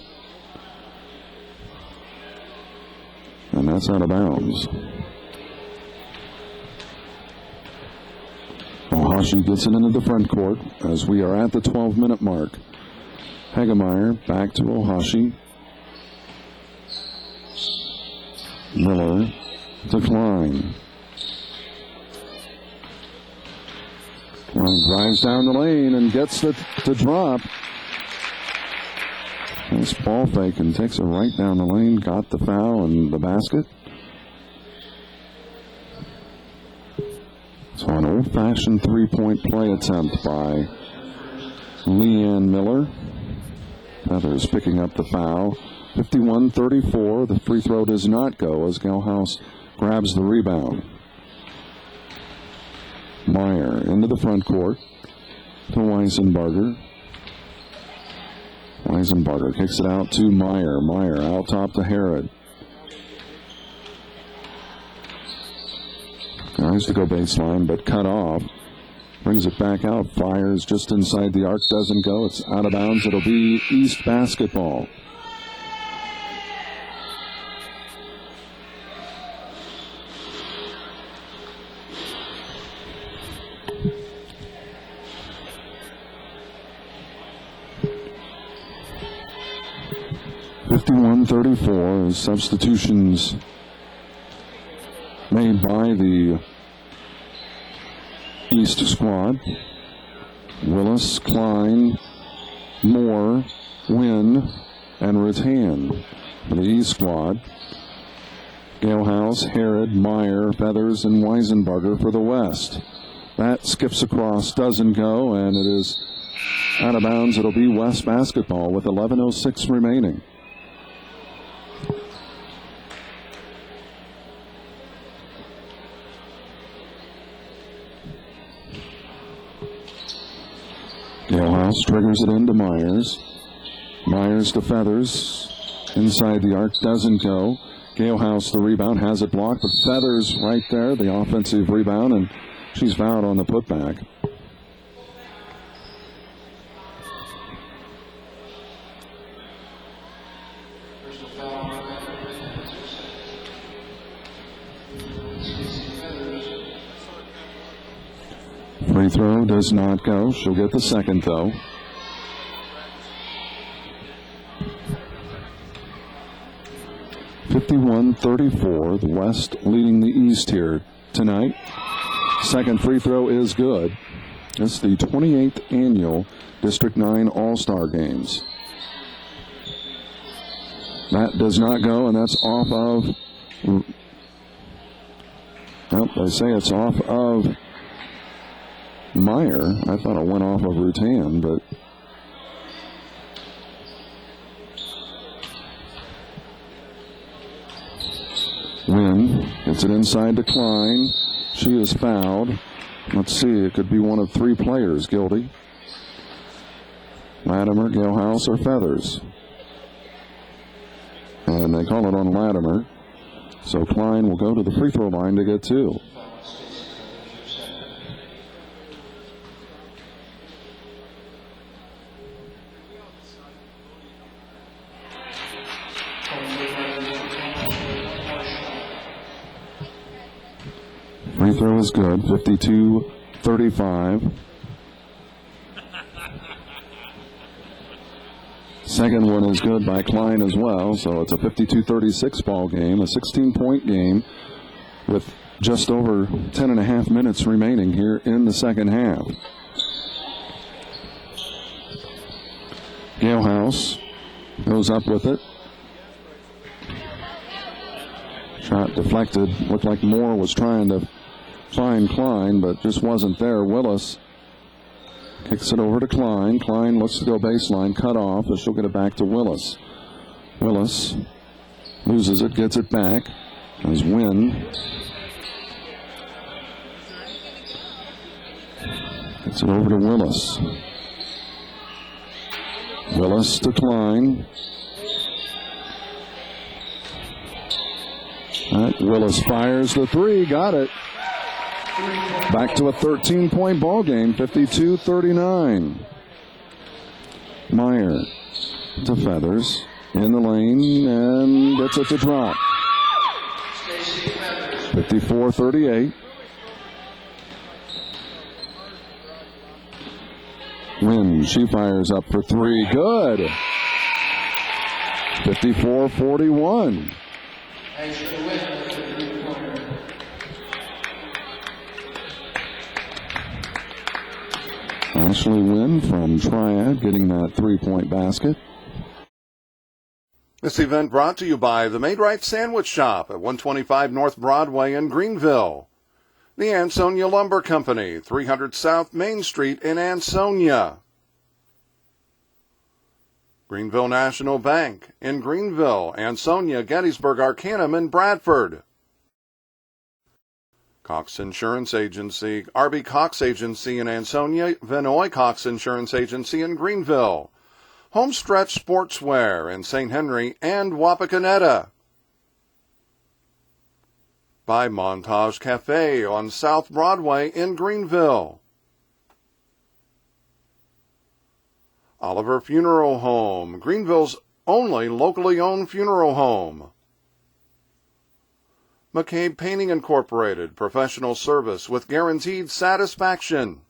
And that's out of bounds. Ohashi gets it into the front court as we are at the 12-minute mark. Hagemeyer back to Ohashi. Miller to Klein. Klein drives down the lane and gets it to drop. Nice ball fake and takes it right down the lane. Got the foul and the basket. So an old-fashioned three-point play attempt by Leanne Miller. Feathers picking up the foul. 51-34. The free throw does not go as Galhouse grabs the rebound. Meyer into the front court to Weisenbarger. Weisenbarger kicks it out to Meyer. Meyer out top to Herod. Tries to go baseline, but cut off. Brings it back out. Fires just inside the arc. Doesn't go. It's out of bounds. It'll be East basketball. (51-34) as substitutions made by the East squad. Willis, Klein, Moore, Wynn, and Rattan for the East squad. Galehouse, Herod, Meyer, Feathers, and Weisenbarger for the West. That skips across, doesn't go, and it is out of bounds. It'll be West basketball with 11:06 remaining. Galehouse triggers it into Myers. Myers to Feathers. Inside the arc, doesn't go. Galehouse, the rebound, has it blocked, but Feathers right there, the offensive rebound, and she's fouled on the putback. Free throw does not go. She'll get the second, though. (51-34). The West leading the East here tonight. Second free throw is good. It's the 28th annual District 9 All-Star Games. That does not go, and that's off of... Well, they say it's off of Meyer. I thought it went off of Rutan, but Wynn gets it inside to Klein. She is fouled. Let's see, it could be one of three players guilty. Latimer, Galehouse, or Feathers. And they call it on Latimer. So Klein will go to the free throw line to get two. Free throw is good, 52-35. Second one is good by Klein as well, so it's a 52-36 ball game, a 16-point game with just over 10.5 minutes remaining here in the second half. Galehouse goes up with it. Shot deflected. Looked like Moore was trying to find Klein, but just wasn't there. Willis kicks it over to Klein. Klein looks to go baseline, cut off, but she'll get it back to Willis. Willis loses it, gets it back. As Wynn gets it over to Willis. Willis to Klein. Willis fires the three, got it. Back to a 13-point ball game, 52-39. Meyer to Feathers in the lane and gets it to drop. 54-38. Wynn, she fires up for three. Good. 54-41. Ashley Wynn from Triad getting that three-point basket. This event brought to you by the Made Right Sandwich Shop at 125 North Broadway in Greenville. The Ansonia Lumber Company, 300 South Main Street in Ansonia. Greenville National Bank in Greenville, Ansonia, Gettysburg, Arcanum, and Bradford. Cox Insurance Agency, R.B. Cox Agency in Ansonia, Vinoy Cox Insurance Agency in Greenville. Homestretch Sportswear in St. Henry and Wapakoneta. By Montage Cafe on South Broadway in Greenville. Oliver Funeral Home, Greenville's only locally owned funeral home. McCabe Painting Incorporated, professional service with guaranteed satisfaction.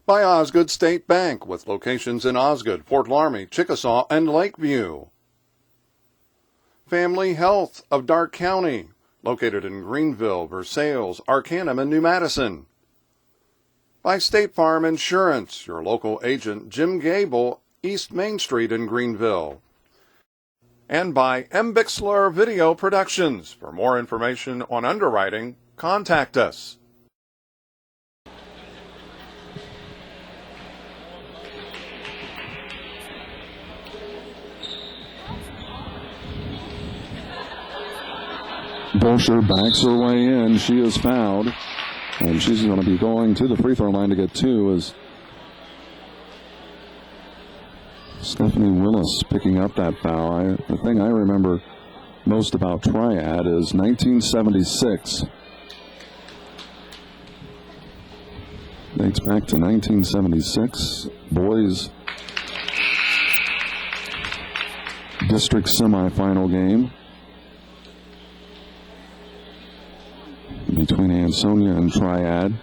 By Osgood State Bank, with locations in Osgood, Fort Laramie, Chickasaw, and Lakeview. Family Health of Darke County, located in Greenville, Versailles, Arcanum, and New Madison. By State Farm Insurance, your local agent, Jim Gable, East Main Street in Greenville. And by M. Bixler Video Productions. For more information on underwriting, contact us. Bolsher backs her way in. She is fouled. And she's going to be going to the free throw line to get two as Stephanie Willis picking up that foul. The thing I remember most about Triad is 1976. Dates back to 1976. Boys district semifinal game between Ansonia and Triad.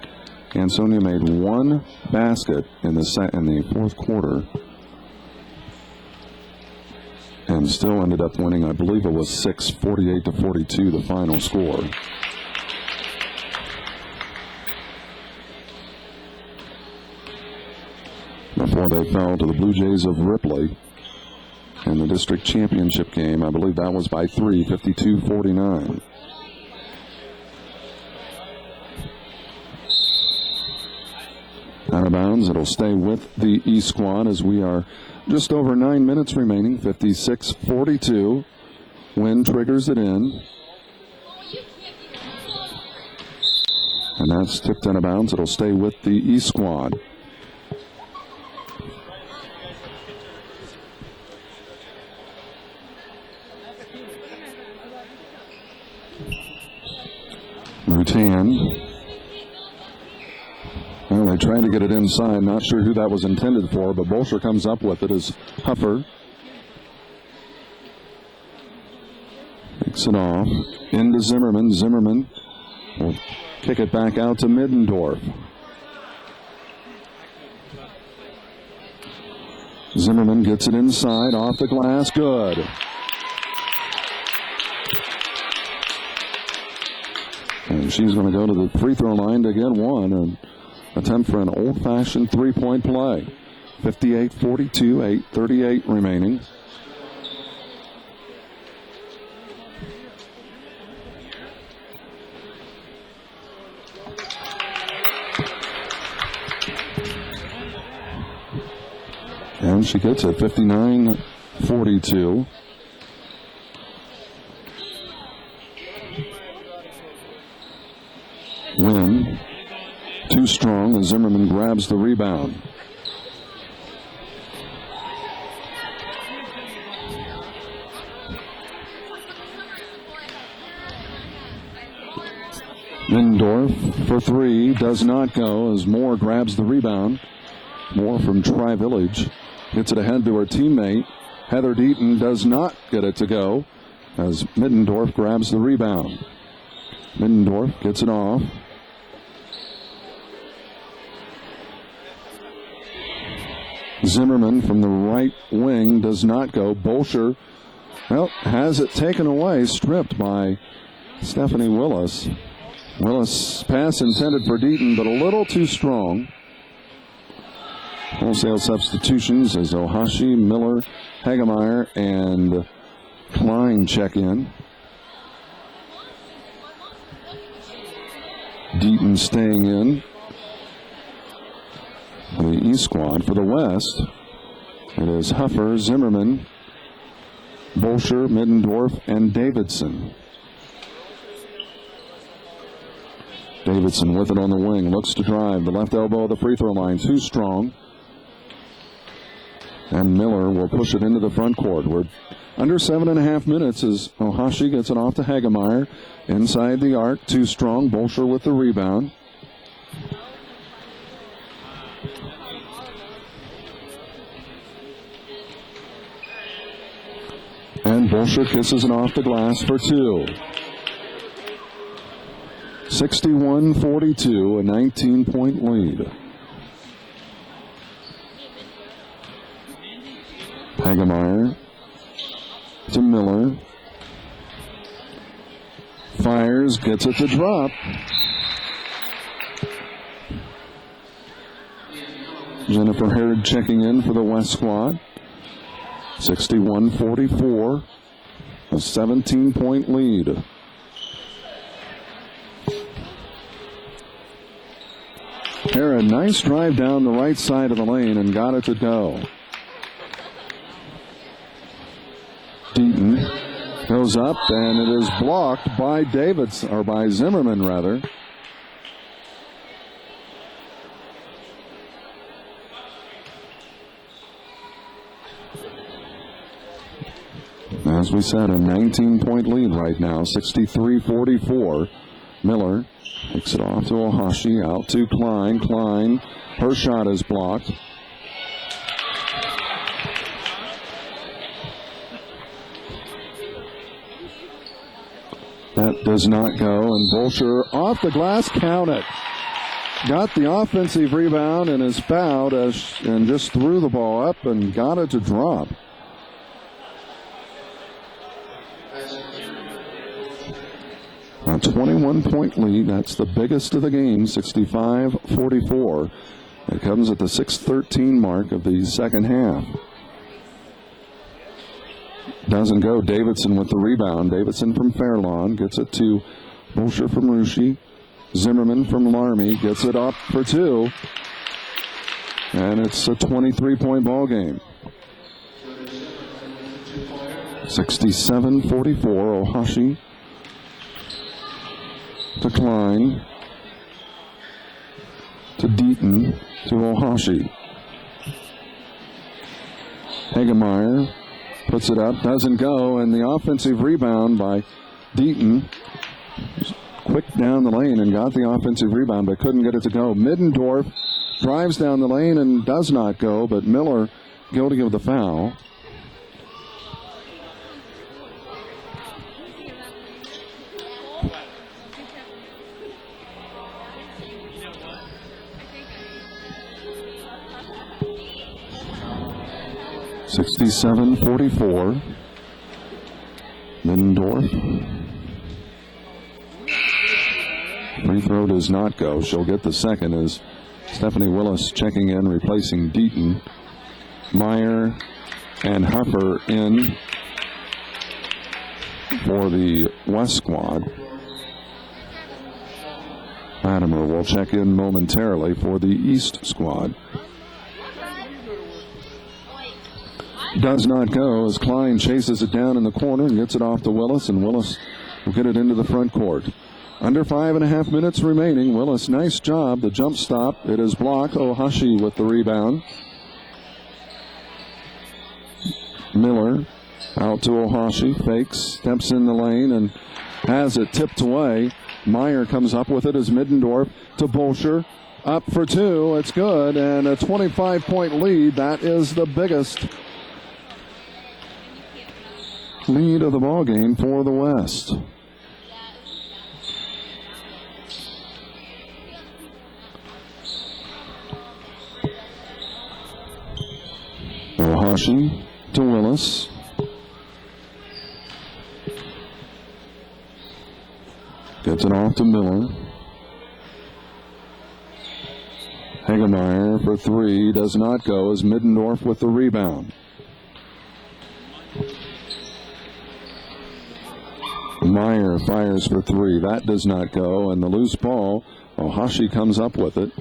Ansonia made one basket in the fourth quarter and still ended up winning. I believe it was 48-42, the final score. Before they fell to the Blue Jays of Ripley in the district championship game. I believe that was by 3, 52-49. Out of bounds, it'll stay with the E squad as we are just over 9 minutes remaining, 56-42. Wynn triggers it in. And that's tipped out of bounds. It'll stay with the E squad. Rutan. Well, they tried to get it inside. Not sure who that was intended for, but Bolsher comes up with it as Huffer picks it off into Zimmerman. Zimmerman will kick it back out to Middendorf. Zimmerman gets it inside, off the glass, good. And she's going to go to the free throw line to get one and attempt for an old-fashioned three-point play. 58-42, 8:38 remaining. And she gets it, 59-42. Wynn, too strong, and Zimmerman grabs the rebound. Middendorf for three, does not go as Moore grabs the rebound. Moore from Tri-Village gets it ahead to her teammate. Heather Deaton does not get it to go as Middendorf grabs the rebound. Middendorf gets it off. Zimmerman from the right wing does not go. Bolsher, well, has it taken away, stripped by Stephanie Willis. Willis pass intended for Deaton, but a little too strong. Wholesale substitutions as Ohashi, Miller, Hagemeyer, and Klein check in. Deaton staying in. The East squad. For the West, it is Huffer, Zimmerman, Bolsher, Middendorf, and Davidson. Davidson with it on the wing, looks to drive. The left elbow of the free throw line, too strong. And Miller will push it into the front court. We're under 7.5 minutes as Ohashi gets it off to Hagemeyer. Inside the arc, too strong. Bolsher with the rebound. And Bolsher kisses it off the glass for two. 61-42, a 19-point lead. Hagemeyer to Miller. Fires, gets it to drop. Jennifer Herod checking in for the West squad. 61-44, a 17-point lead. Herod, nice drive down the right side of the lane and got it to go. Deaton goes up and it is blocked by by Zimmerman rather. As we said, a 19-point lead right now, 63-44. Miller takes it off to Ohashi, out to Klein. Klein, her shot is blocked. That does not go, and Bolsher off the glass, count it. Got the offensive rebound and is fouled and just threw the ball up and got it to drop. A 21-point lead. That's the biggest of the game, 65-44. It comes at the 6:13 mark of the second half. Doesn't go. Davidson with the rebound. Davidson from Fairlawn gets it to Bolsher from Russia. Zimmerman from Laramie gets it up for two. And it's a 23-point ball game. 67-44. Ohashi to Klein, to Deaton, to Ohashi. Hagemeyer puts it up, doesn't go, and the offensive rebound by Deaton. Quick down the lane and got the offensive rebound, but couldn't get it to go. Middendorf drives down the lane and does not go, but Miller guilty of the foul. (67-44). Middendorf. Free throw does not go. She'll get the second as Stephanie Willis checking in, replacing Deaton. Meyer and Huffer in for the West squad. Latimer will check in momentarily for the East squad. Does not go as Klein chases it down in the corner and gets it off to Willis, and Willis will get it into the front court. Under 5.5 minutes remaining. Willis, nice job. The jump stop. It is blocked. Ohashi with the rebound. Miller out to Ohashi. Fakes. Steps in the lane and has it tipped away. Meyer comes up with it as Middendorf to Bolsher. Up for two. It's good. And a 25-point lead. That is the biggest lead of the ball game for the West. Ohashi to Willis. Gets it off to Miller. Hagemeyer for three. Does not go as Middendorf with the rebound. Meyer fires for three. That does not go. And the loose ball, Ohashi comes up with it.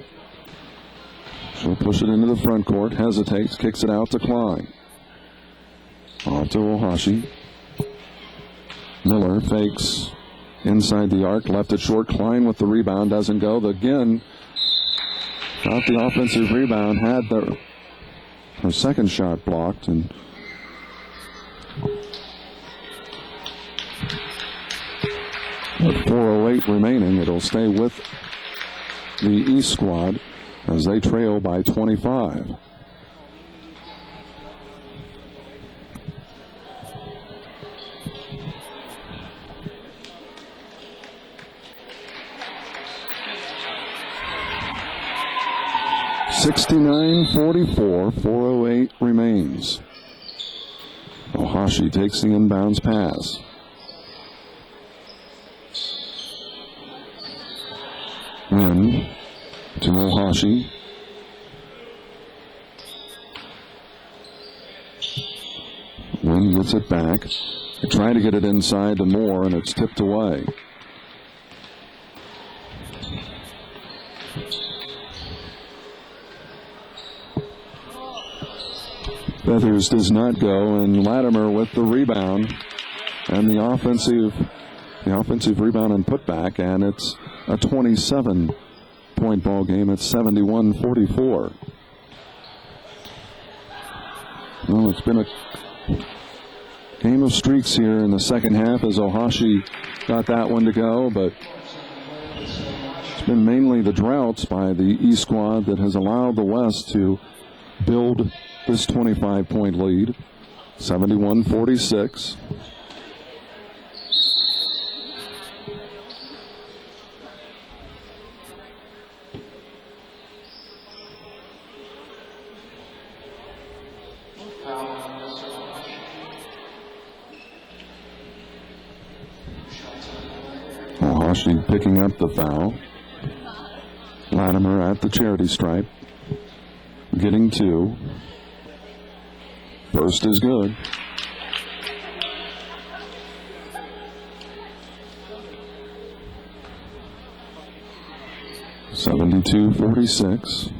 She'll push it into the front court. Hesitates. Kicks it out to Klein. Off to Ohashi. Miller fakes inside the arc. Left it short. Klein with the rebound. Doesn't go. Again, got the offensive rebound. Had her second shot blocked. And with 4:08 remaining, it'll stay with the East squad as they trail by 25. (69-44). 4:08 remains. Ohashi takes the inbounds pass. In to Ohashi. Wynn gets it back. They try to get it inside to Moore, and it's tipped away. Feathers does not go, and Latimer with the rebound and the offensive rebound and putback, and it's a 27-point ball game at 71-44. Well, it's been a game of streaks here in the second half as Ohashi got that one to go, but it's been mainly the droughts by the East squad that has allowed the West to build this 25-point lead. 71-46. Ohashi picking up the foul. Latimer at the charity stripe. Getting two. First is good. (72-46).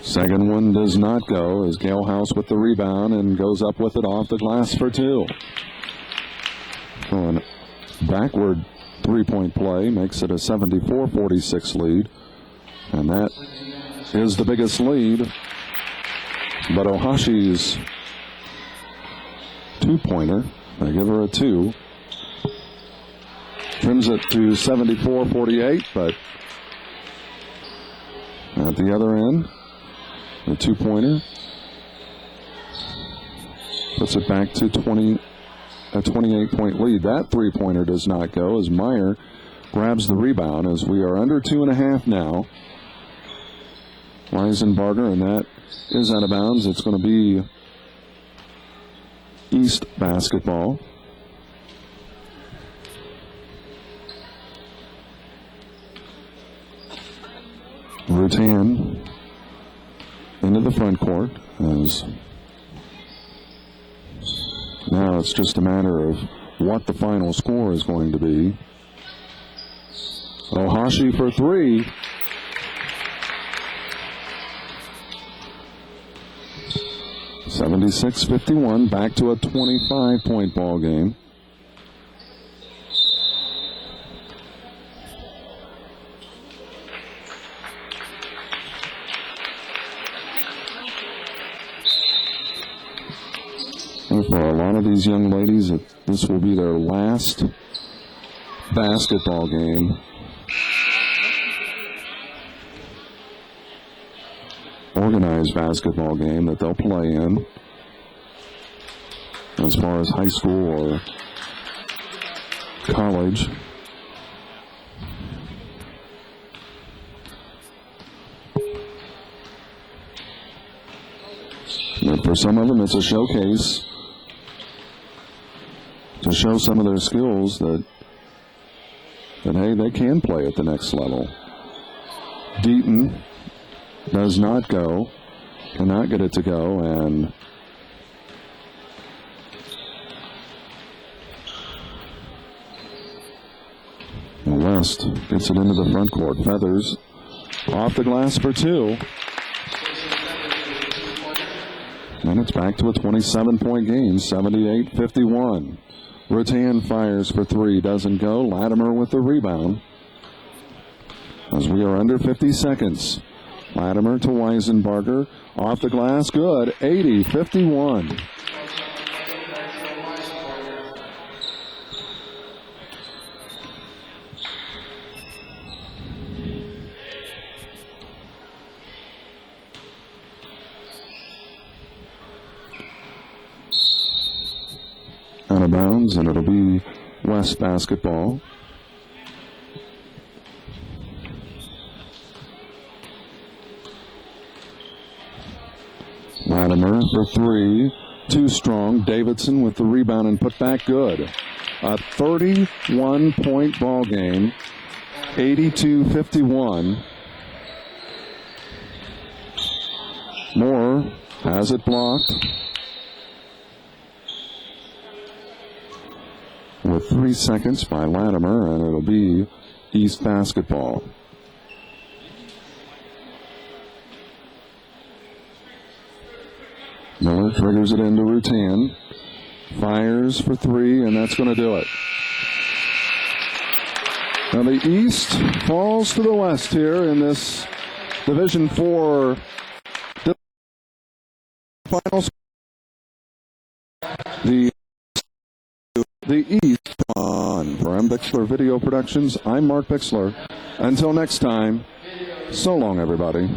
Second one does not go as Galehouse with the rebound and goes up with it off the glass for two. So a backward three-point play makes it a 74-46 lead. And that is the biggest lead. But Ohashi's two-pointer, they give her a two, trims it to 74-48, but at the other end, the two-pointer puts it back to a 28-point lead. That three-pointer does not go as Meyer grabs the rebound as we are under 2.5 now. Weisenbarger, and that is out of bounds. It's going to be East basketball. Rutan into the front court as now it's just a matter of what the final score is going to be. Ohashi for three. (76-51), back to a 25-point ball game. And for a lot of these young ladies, this will be their last basketball game. Organized basketball game that they'll play in as far as high school or college. But for some of them, it's a showcase to show some of their skills that hey, they can play at the next level. Deaton does not go, cannot get it to go, and West gets it into the front court. Feathers off the glass for two. And it's back to a 27-point game, 78-51. Rattan fires for three, doesn't go. Latimer with the rebound. As we are under 50 seconds. Latimer to Weisenbarger. Off the glass, good. 80-51. Out of bounds, and it'll be West basketball. Latimer for three, too strong. Davidson with the rebound and put back, good. A 31-point ball game, 82-51. Moore has it blocked. With 3 seconds by Latimer, and it'll be East basketball. Miller triggers it into Rutan. Fires for three, and that's going to do it. Now the East falls to the West here in this Division IV finals. The East on. For Bixler Video Productions, I'm Mark Bixler. Until next time, so long, everybody.